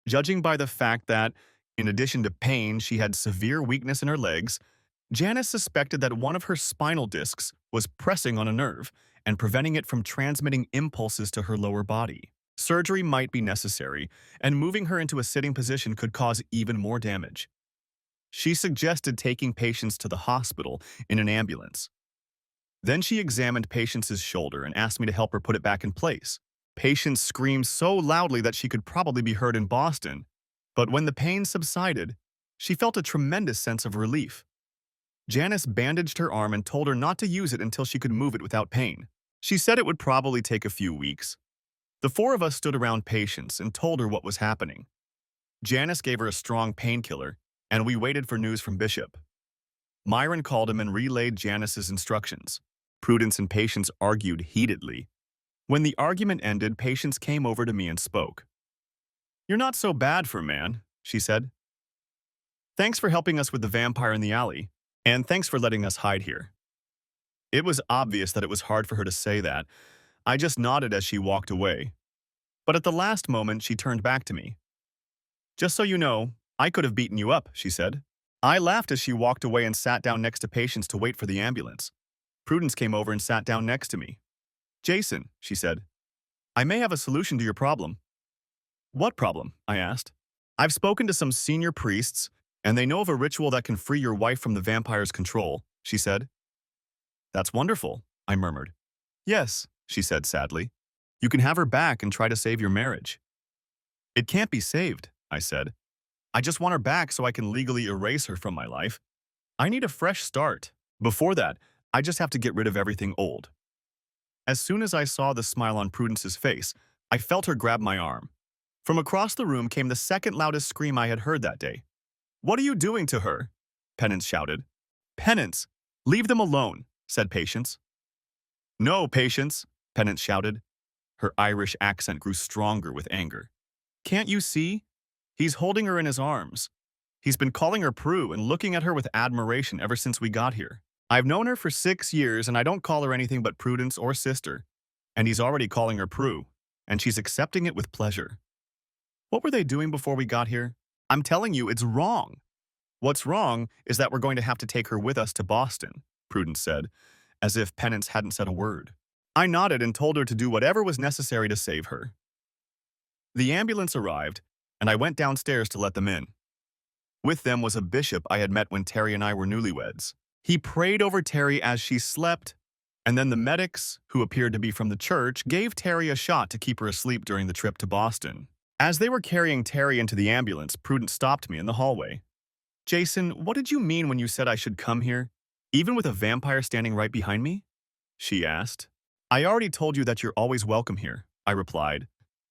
Judging by the fact that, in addition to pain, she had severe weakness in her legs, Janice suspected that one of her spinal discs was pressing on a nerve and preventing it from transmitting impulses to her lower body. Surgery might be necessary, and moving her into a sitting position could cause even more damage. She suggested taking patients to the hospital in an ambulance. Then she examined Patience's shoulder and asked me to help her put it back in place. Patience screamed so loudly that she could probably be heard in Boston, but when the pain subsided, she felt a tremendous sense of relief. Janice bandaged her arm and told her not to use it until she could move it without pain. She said it would probably take a few weeks. The four of us stood around Patience and told her what was happening. Janice gave her a strong painkiller, and we waited for news from Bishop. Myron called him and relayed Janice's instructions. Prudence and Patience argued heatedly. When the argument ended, Patience came over to me and spoke. "You're not so bad for a man," she said. "Thanks for helping us with the vampire in the alley, and thanks for letting us hide here." It was obvious that it was hard for her to say that. I just nodded as she walked away. But at the last moment, she turned back to me. "Just so you know, I could have beaten you up," she said. I laughed as she walked away and sat down next to Patience to wait for the ambulance. Prudence came over and sat down next to me. "Jason," she said, "I may have a solution to your problem." "What problem?" I asked. "I've spoken to some senior priests, and they know of a ritual that can free your wife from the vampire's control," she said. "That's wonderful," I murmured. "Yes," she said sadly. "You can have her back and try to save your marriage." "It can't be saved," I said. "I just want her back so I can legally erase her from my life. I need a fresh start. Before that, I just have to get rid of everything old." As soon as I saw the smile on Prudence's face, I felt her grab my arm. From across the room came the second loudest scream I had heard that day. "What are you doing to her?" Penance shouted. "Penance, leave them alone," said Patience. "No, Patience," Penance shouted. Her Irish accent grew stronger with anger. "Can't you see? He's holding her in his arms. He's been calling her Prue and looking at her with admiration ever since we got here. I've known her for 6 years and I don't call her anything but Prudence or sister. And he's already calling her Prue, and she's accepting it with pleasure. What were they doing before we got here? I'm telling you, it's wrong. What's wrong is that we're going to have to take her with us to Boston," Prudence said, as if Penance hadn't said a word. I nodded and told her to do whatever was necessary to save her. The ambulance arrived, and I went downstairs to let them in. With them was a bishop I had met when Terry and I were newlyweds. He prayed over Terry as she slept, and then the medics, who appeared to be from the church, gave Terry a shot to keep her asleep during the trip to Boston. As they were carrying Terry into the ambulance, Prudence stopped me in the hallway. "Jason, what did you mean when you said I should come here, even with a vampire standing right behind me?" she asked. "I already told you that you're always welcome here," I replied.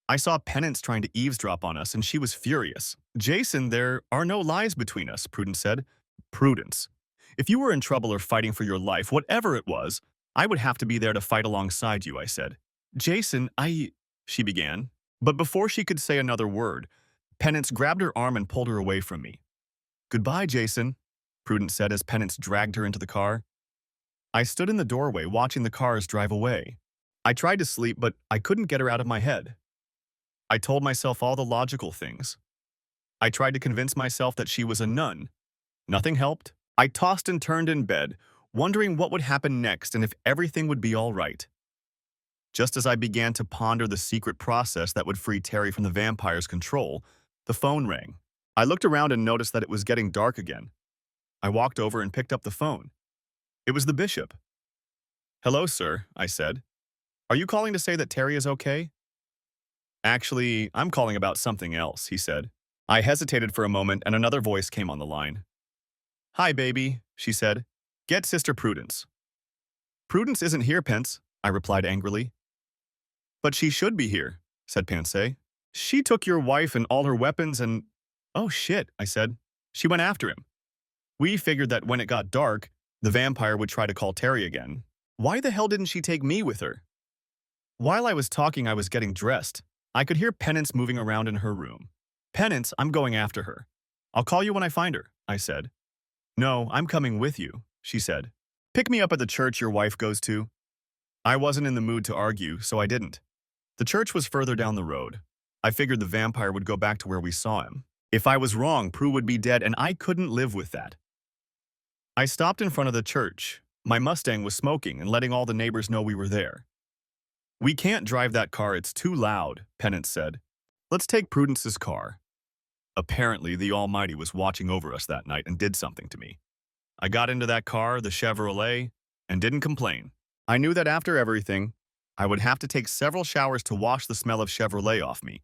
"I saw Penance trying to eavesdrop on us, and she was furious." "Jason, there are no lies between us," Prudence said. "Prudence, if you were in trouble or fighting for your life, whatever it was, I would have to be there to fight alongside you," I said. "Jason, she began. But before she could say another word, Penance grabbed her arm and pulled her away from me. "Goodbye, Jason," Prudence said as Penance dragged her into the car. I stood in the doorway watching the cars drive away. I tried to sleep, but I couldn't get her out of my head. I told myself all the logical things. I tried to convince myself that she was a nun. Nothing helped. I tossed and turned in bed, wondering what would happen next and if everything would be all right. Just as I began to ponder the secret process that would free Terry from the vampire's control, the phone rang. I looked around and noticed that it was getting dark again. I walked over and picked up the phone. It was the bishop. "Hello, sir," I said. "Are you calling to say that Terry is okay?" "Actually, I'm calling about something else," he said. I hesitated for a moment and another voice came on the line. "Hi, baby," she said. "Get Sister Prudence." "Prudence isn't here, Pence," I replied angrily. "But she should be here," said Pansay. "She took your wife and all her weapons and—" "Oh shit," I said. "She went after him. We figured that when it got dark, the vampire would try to call Terry again. Why the hell didn't she take me with her?" While I was talking, I was getting dressed. I could hear Penance moving around in her room. "Penance, I'm going after her. I'll call you when I find her," I said. "No, I'm coming with you," she said. "Pick me up at the church your wife goes to." I wasn't in the mood to argue, so I didn't. The church was further down the road. I figured the vampire would go back to where we saw him. If I was wrong, Prue would be dead, and I couldn't live with that. I stopped in front of the church. My Mustang was smoking and letting all the neighbors know we were there. We can't drive that car, it's too loud, Penance said. Let's take Prudence's car. Apparently, the Almighty was watching over us that night and did something to me. I got into that car, the Chevrolet, and didn't complain. I knew that after everything, I would have to take several showers to wash the smell of Chevrolet off me,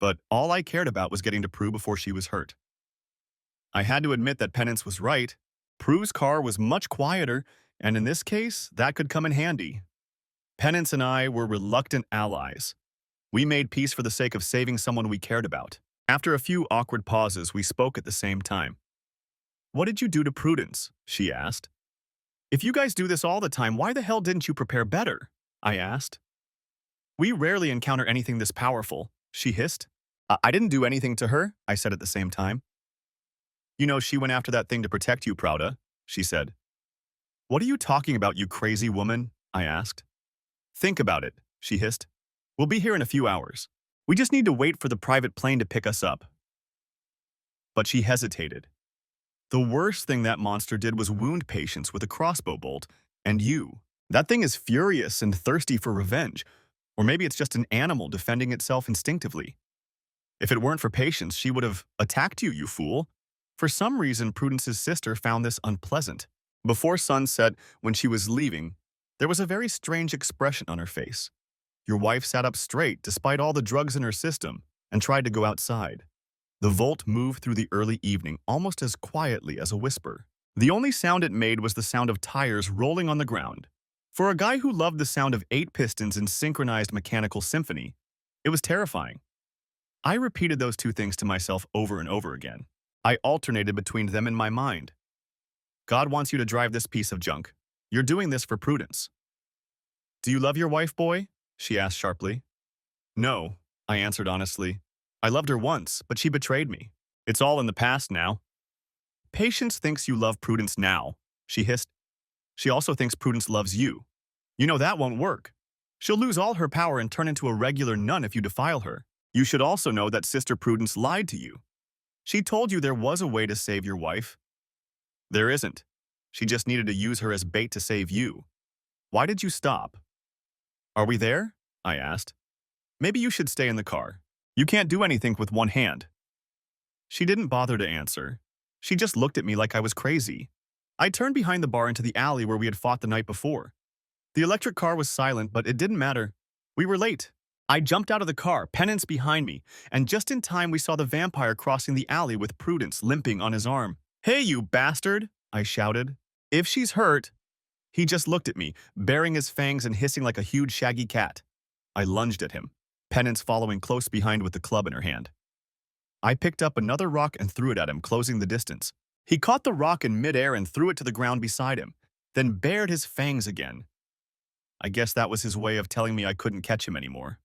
but all I cared about was getting to Prue before she was hurt. I had to admit that Penance was right. Prue's car was much quieter, and in this case, that could come in handy. Penance and I were reluctant allies. We made peace for the sake of saving someone we cared about. After a few awkward pauses, we spoke at the same time. "What did you do to Prudence?" she asked. "If you guys do this all the time, why the hell didn't you prepare better?" I asked. "We rarely encounter anything this powerful," she hissed. I didn't do anything to her," I said at the same time. "You know, she went after that thing to protect you, Prouda," she said. "What are you talking about, you crazy woman?" I asked. "Think about it," she hissed. "We'll be here in a few hours. We just need to wait for the private plane to pick us up." But she hesitated. The worst thing that monster did was wound Patience with a crossbow bolt, and you. That thing is furious and thirsty for revenge, or maybe it's just an animal defending itself instinctively. If it weren't for Patience, she would have attacked you, you fool. For some reason, Prudence's sister found this unpleasant. Before sunset, when she was leaving, there was a very strange expression on her face. Your wife sat up straight despite all the drugs in her system and tried to go outside. The Volt moved through the early evening almost as quietly as a whisper. The only sound it made was the sound of tires rolling on the ground. For a guy who loved the sound of 8 pistons in synchronized mechanical symphony, it was terrifying. I repeated those two things to myself over and over again. I alternated between them in my mind. God wants you to drive this piece of junk. You're doing this for Prudence. "Do you love your wife, boy?" she asked sharply. "No," I answered honestly. "I loved her once, but she betrayed me. It's all in the past now." "Patience thinks you love Prudence now," she hissed. "She also thinks Prudence loves you. You know that won't work. She'll lose all her power and turn into a regular nun if you defile her. You should also know that Sister Prudence lied to you. She told you there was a way to save your wife. There isn't. She just needed to use her as bait to save you. Why did you stop?" "Are we there?" I asked. "Maybe you should stay in the car. You can't do anything with one hand." She didn't bother to answer. She just looked at me like I was crazy. I turned behind the bar into the alley where we had fought the night before. The electric car was silent, but it didn't matter. We were late. I jumped out of the car, Penance behind me, and just in time we saw the vampire crossing the alley with Prudence limping on his arm. "Hey, you bastard!" I shouted. "If she's hurt—" He just looked at me, baring his fangs and hissing like a huge shaggy cat. I lunged at him, Penance following close behind with the club in her hand. I picked up another rock and threw it at him, closing the distance. He caught the rock in midair and threw it to the ground beside him, then bared his fangs again. I guess that was his way of telling me I couldn't catch him anymore.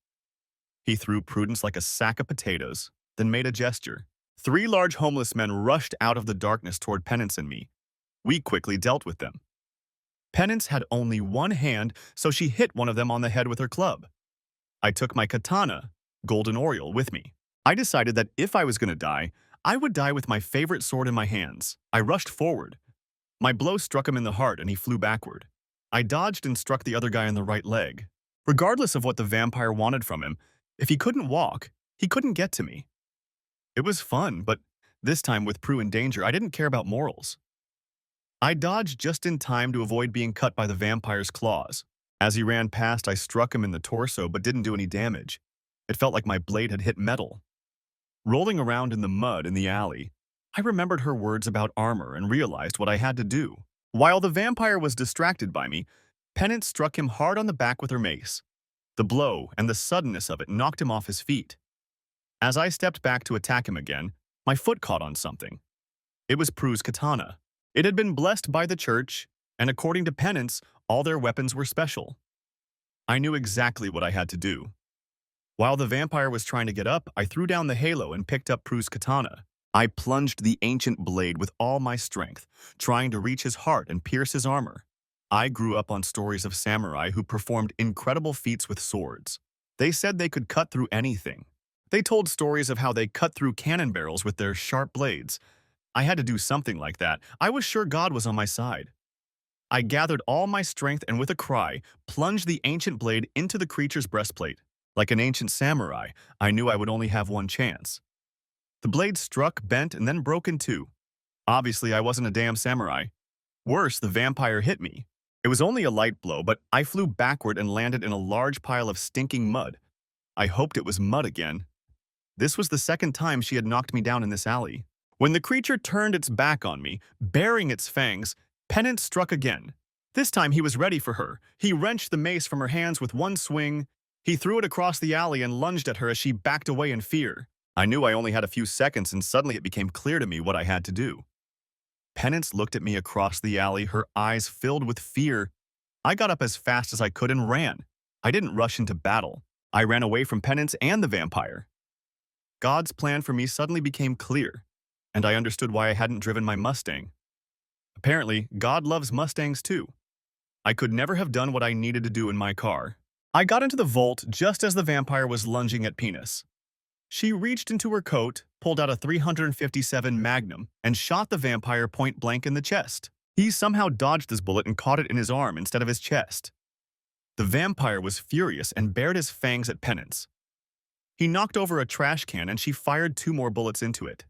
He threw Prudence like a sack of potatoes, then made a gesture. 3 large homeless men rushed out of the darkness toward Penance and me. We quickly dealt with them. Penance had only one hand, so she hit one of them on the head with her club. I took my katana, Golden Oriole, with me. I decided that if I was going to die, I would die with my favorite sword in my hands. I rushed forward. My blow struck him in the heart and he flew backward. I dodged and struck the other guy in the right leg. Regardless of what the vampire wanted from him, if he couldn't walk, he couldn't get to me. It was fun, but this time with Prue in danger, I didn't care about morals. I dodged just in time to avoid being cut by the vampire's claws. As he ran past, I struck him in the torso but didn't do any damage. It felt like my blade had hit metal. Rolling around in the mud in the alley, I remembered her words about armor and realized what I had to do. While the vampire was distracted by me, Penance struck him hard on the back with her mace. The blow and the suddenness of it knocked him off his feet. As I stepped back to attack him again, my foot caught on something. It was Prue's katana. It had been blessed by the church, and according to Penance, all their weapons were special. I knew exactly what I had to do. While the vampire was trying to get up, I threw down the halo and picked up Prue's katana. I plunged the ancient blade with all my strength, trying to reach his heart and pierce his armor. I grew up on stories of samurai who performed incredible feats with swords. They said they could cut through anything. They told stories of how they cut through cannon barrels with their sharp blades. I had to do something like that. I was sure God was on my side. I gathered all my strength and with a cry, plunged the ancient blade into the creature's breastplate. Like an ancient samurai, I knew I would only have one chance. The blade struck, bent, and then broke in two. Obviously, I wasn't a damn samurai. Worse, the vampire hit me. It was only a light blow, but I flew backward and landed in a large pile of stinking mud. I hoped it was mud again. This was the second time she had knocked me down in this alley. When the creature turned its back on me, baring its fangs, Penance struck again. This time he was ready for her. He wrenched the mace from her hands with one swing. He threw it across the alley and lunged at her as she backed away in fear. I knew I only had a few seconds, and suddenly it became clear to me what I had to do. Penance looked at me across the alley, her eyes filled with fear. I got up as fast as I could and ran. I didn't rush into battle. I ran away from Penance and the vampire. God's plan for me suddenly became clear, and I understood why I hadn't driven my Mustang. Apparently, God loves Mustangs too. I could never have done what I needed to do in my car. I got into the vault just as the vampire was lunging at Penis. She reached into her coat, pulled out a .357 Magnum, and shot the vampire point blank in the chest. He somehow dodged this bullet and caught it in his arm instead of his chest. The vampire was furious and bared his fangs at Penance. He knocked over a trash can and she fired 2 more bullets into it.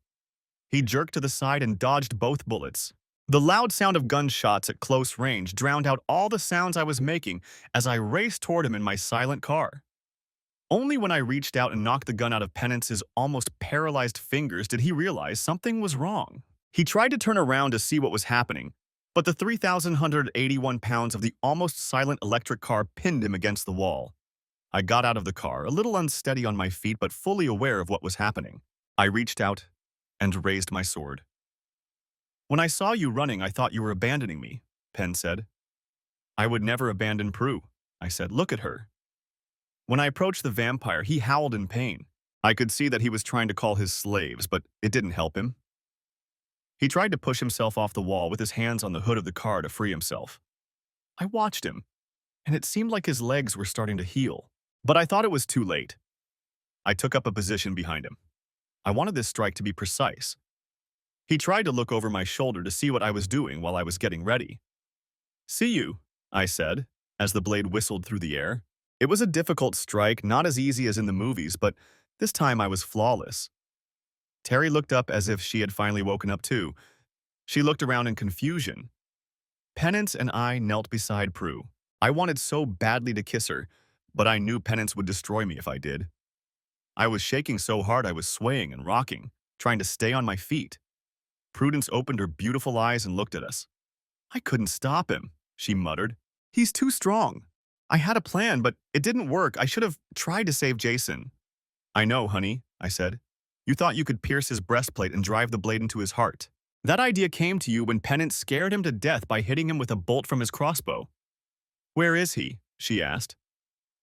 He jerked to the side and dodged both bullets. The loud sound of gunshots at close range drowned out all the sounds I was making as I raced toward him in my silent car. Only when I reached out and knocked the gun out of Penance's almost paralyzed fingers did he realize something was wrong. He tried to turn around to see what was happening, but the 3,181 pounds of the almost silent electric car pinned him against the wall. I got out of the car, a little unsteady on my feet but fully aware of what was happening. I reached out and raised my sword. "When I saw you running, I thought you were abandoning me," Penn said. "I would never abandon Prue," I said. "Look at her." When I approached the vampire, he howled in pain. I could see that he was trying to call his slaves, but it didn't help him. He tried to push himself off the wall with his hands on the hood of the car to free himself. I watched him, and it seemed like his legs were starting to heal, but I thought it was too late. I took up a position behind him. I wanted this strike to be precise. He tried to look over my shoulder to see what I was doing while I was getting ready. "See you," I said, as the blade whistled through the air. It was a difficult strike, not as easy as in the movies, but this time I was flawless. Terry looked up as if she had finally woken up too. She looked around in confusion. Penance and I knelt beside Prue. I wanted so badly to kiss her, but I knew Penance would destroy me if I did. I was shaking so hard I was swaying and rocking, trying to stay on my feet. Prudence opened her beautiful eyes and looked at us. "I couldn't stop him," she muttered. "He's too strong. I had a plan, but it didn't work. I should have tried to save Jason." "I know, honey," I said. "You thought you could pierce his breastplate and drive the blade into his heart. That idea came to you when Penance scared him to death by hitting him with a bolt from his crossbow." "Where is he?" she asked.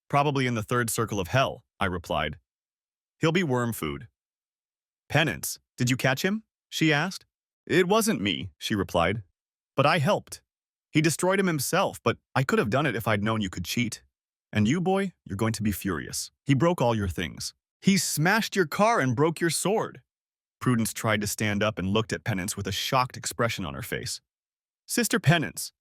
"Probably in the 3rd circle of hell," I replied. "He'll be worm food." "Penance, did you catch him?" she asked. "It wasn't me," she replied. "But I helped. He destroyed him himself, but I could have done it if I'd known you could cheat. And you, boy, you're going to be furious. He broke all your things. He smashed your car and broke your sword." Prudence tried to stand up and looked at Penance with a shocked expression on her face. "Sister Penance,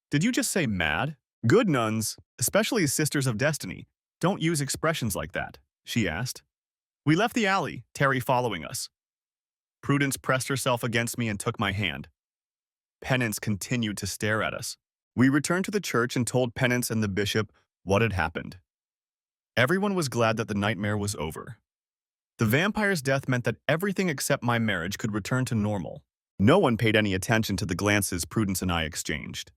did you just say mad? Good nuns, especially Sisters of Destiny, don't use expressions like that," she asked. We left the alley, Terry following us. Prudence pressed herself against me and took my hand. Penance continued to stare at us. We returned to the church and told Penance and the bishop what had happened. Everyone was glad that the nightmare was over. The vampire's death meant that everything except my marriage could return to normal. No one paid any attention to the glances Prudence and I exchanged.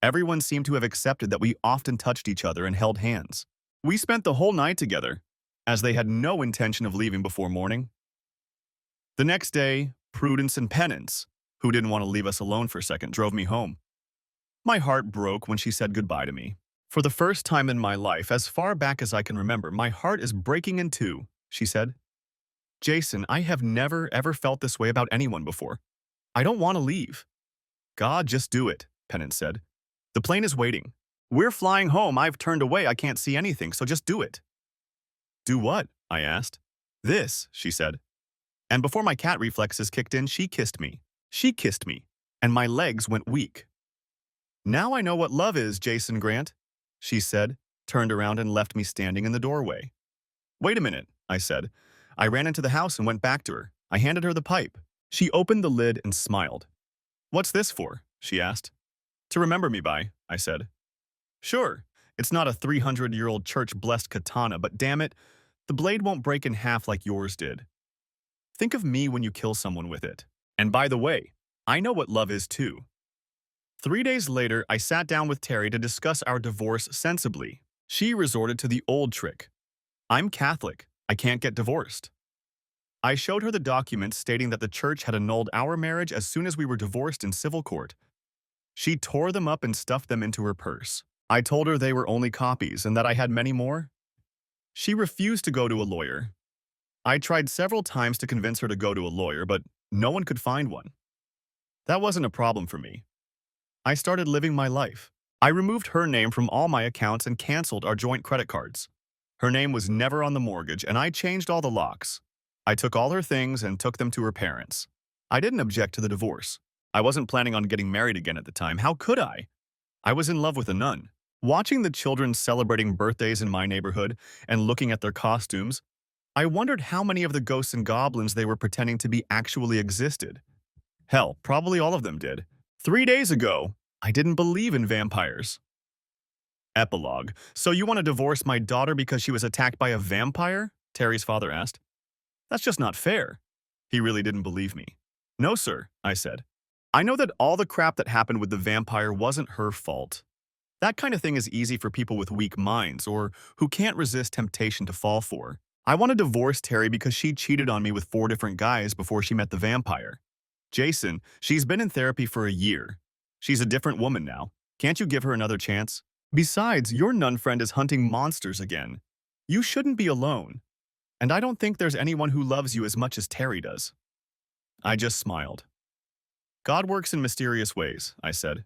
Everyone seemed to have accepted that we often touched each other and held hands. We spent the whole night together, as they had no intention of leaving before morning. The next day, Prudence and Penance, who didn't want to leave us alone for a second, drove me home. My heart broke when she said goodbye to me. "For the first time in my life, as far back as I can remember, my heart is breaking in two," she said. "Jason, I have never, ever felt this way about anyone before. I don't want to leave." "God, just do it," Penance said. "The plane is waiting. We're flying home. I've turned away. I can't see anything, so just do it." "Do what?" I asked. "This," she said. And before my cat reflexes kicked in, she kissed me. She kissed me, and my legs went weak. Now I know what love is, Jason Grant, she said, turned around and left me standing in the doorway. Wait a minute, I said. I ran into the house and went back to her. I handed her the pipe. She opened the lid and smiled. What's this for? She asked. To remember me by, I said. Sure, it's not a 300-year-old church-blessed katana, but damn it, the blade won't break in half like yours did. Think of me when you kill someone with it. And by the way, I know what love is too. 3 days later, I sat down with Terry to discuss our divorce sensibly. She resorted to the old trick. I'm Catholic. I can't get divorced. I showed her the documents stating that the church had annulled our marriage as soon as we were divorced in civil court. She tore them up and stuffed them into her purse. I told her they were only copies and that I had many more. She refused to go to a lawyer. I tried several times to convince her to go to a lawyer, but no one could find one. That wasn't a problem for me. I started living my life. I removed her name from all my accounts and canceled our joint credit cards. Her name was never on the mortgage, and I changed all the locks. I took all her things and took them to her parents. I didn't object to the divorce. I wasn't planning on getting married again at the time. How could I? I was in love with a nun. Watching the children celebrating birthdays in my neighborhood and looking at their costumes, I wondered how many of the ghosts and goblins they were pretending to be actually existed. Hell, probably all of them did. 3 days ago, I didn't believe in vampires. Epilogue. So you want to divorce my daughter because she was attacked by a vampire? Terry's father asked. That's just not fair. He really didn't believe me. No, sir, I said. I know that all the crap that happened with the vampire wasn't her fault. That kind of thing is easy for people with weak minds or who can't resist temptation to fall for. I want to divorce Terry because she cheated on me with 4 different guys before she met the vampire. Jason, she's been in therapy for a year. She's a different woman now. Can't you give her another chance? Besides, your nun friend is hunting monsters again. You shouldn't be alone. And I don't think there's anyone who loves you as much as Terry does. I just smiled. God works in mysterious ways, I said.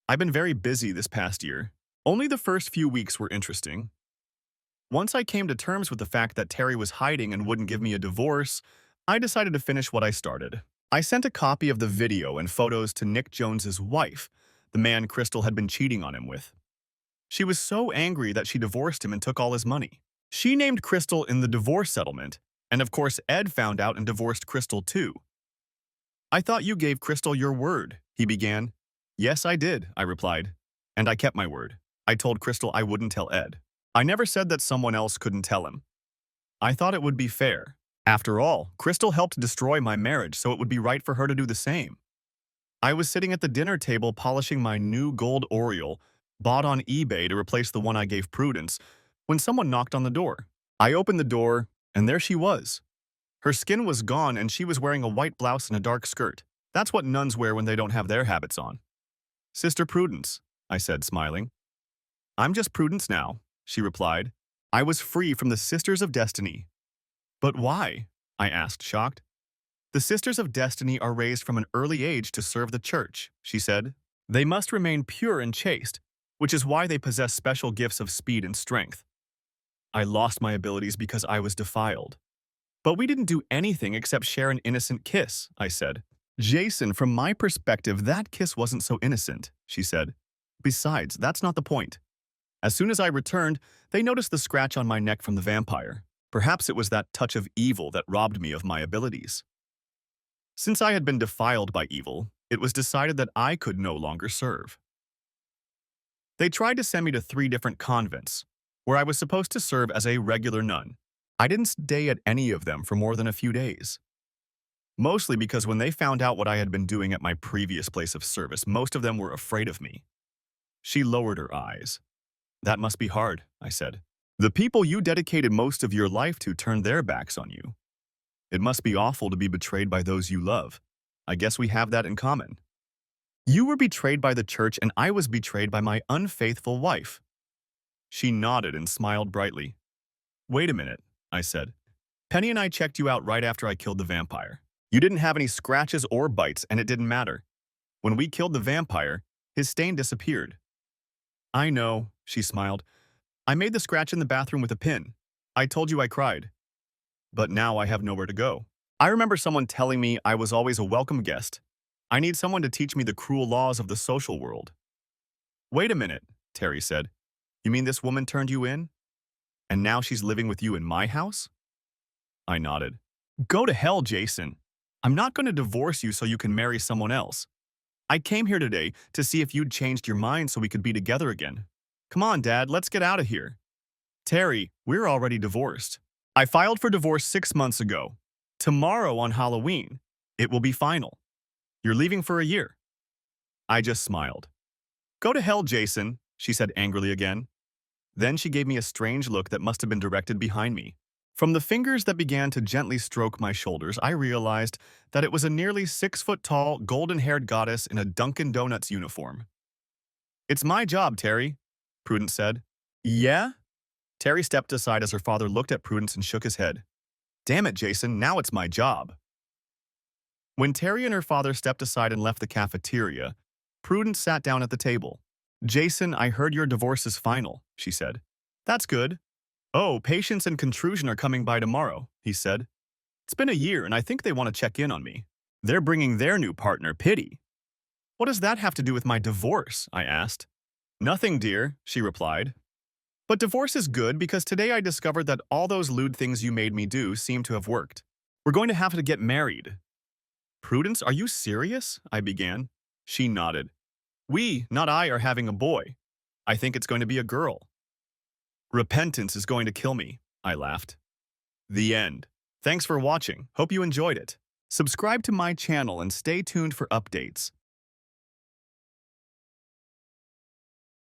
I've been very busy this past year. Only the first few weeks were interesting. Once I came to terms with the fact that Terry was hiding and wouldn't give me a divorce, I decided to finish what I started. I sent a copy of the video and photos to Nick Jones's wife, the man Crystal had been cheating on him with. She was so angry that she divorced him and took all his money. She named Crystal in the divorce settlement, and of course Ed found out and divorced Crystal too. I thought you gave Crystal your word, he began. Yes, I did, I replied. And I kept my word. I told Crystal I wouldn't tell Ed. I never said that someone else couldn't tell him. I thought it would be fair. After all, Crystal helped destroy my marriage, so it would be right for her to do the same. I was sitting at the dinner table polishing my new gold Oriole, bought on eBay to replace the one I gave Prudence, when someone knocked on the door. I opened the door, and there she was. Her skin was gone, and she was wearing a white blouse and a dark skirt. That's what nuns wear when they don't have their habits on. Sister Prudence, I said, smiling. I'm just Prudence now, she replied. I was free from the Sisters of Destiny. But why? I asked, shocked. The Sisters of Destiny are raised from an early age to serve the church, she said. They must remain pure and chaste, which is why they possess special gifts of speed and strength. I lost my abilities because I was defiled. But we didn't do anything except share an innocent kiss, I said. Jason, from my perspective, that kiss wasn't so innocent, she said. Besides, that's not the point. As soon as I returned, they noticed the scratch on my neck from the vampire. Perhaps it was that touch of evil that robbed me of my abilities. Since I had been defiled by evil, it was decided that I could no longer serve. They tried to send me to 3 different convents, where I was supposed to serve as a regular nun. I didn't stay at any of them for more than a few days. Mostly because when they found out what I had been doing at my previous place of service, most of them were afraid of me. She lowered her eyes. That must be hard, I said. The people you dedicated most of your life to turned their backs on you. It must be awful to be betrayed by those you love. I guess we have that in common. You were betrayed by the church and I was betrayed by my unfaithful wife. She nodded and smiled brightly. Wait a minute, I said. Penny and I checked you out right after I killed the vampire. You didn't have any scratches or bites and it didn't matter. When we killed the vampire, his stain disappeared. I know, she smiled. I made the scratch in the bathroom with a pin. I told you I cried. But now I have nowhere to go. I remember someone telling me I was always a welcome guest. I need someone to teach me the cruel laws of the social world. Wait a minute, Terry said. You mean this woman turned you in? And now she's living with you in my house? I nodded. Go to hell, Jason. I'm not going to divorce you so you can marry someone else. I came here today to see if you'd changed your mind so we could be together again. Come on, Dad, let's get out of here. Terry, we're already divorced. I filed for divorce 6 months ago. Tomorrow on Halloween, it will be final. You're leaving for a year. I just smiled. Go to hell, Jason, she said angrily again. Then she gave me a strange look that must have been directed behind me. From the fingers that began to gently stroke my shoulders, I realized that it was a nearly 6-foot-tall, golden-haired goddess in a Dunkin' Donuts uniform. It's my job, Terry, Prudence said. Yeah? Terry stepped aside as her father looked at Prudence and shook his head. Damn it, Jason, now it's my job. When Terry and her father stepped aside and left the cafeteria, Prudence sat down at the table. Jason, I heard your divorce is final, she said. That's good. Oh, Patience and Contrusion are coming by tomorrow, he said. It's been a year and I think they want to check in on me. They're bringing their new partner, Pity. What does that have to do with my divorce? I asked. Nothing, dear, she replied. But divorce is good because today I discovered that all those lewd things you made me do seem to have worked. We're going to have to get married. Prudence, are you serious? I began. She nodded. We, not I, are having a boy. I think it's going to be a girl. Repentance is going to kill me, I laughed. The end. Thanks for watching. Hope you enjoyed it. Subscribe to my channel and stay tuned for updates.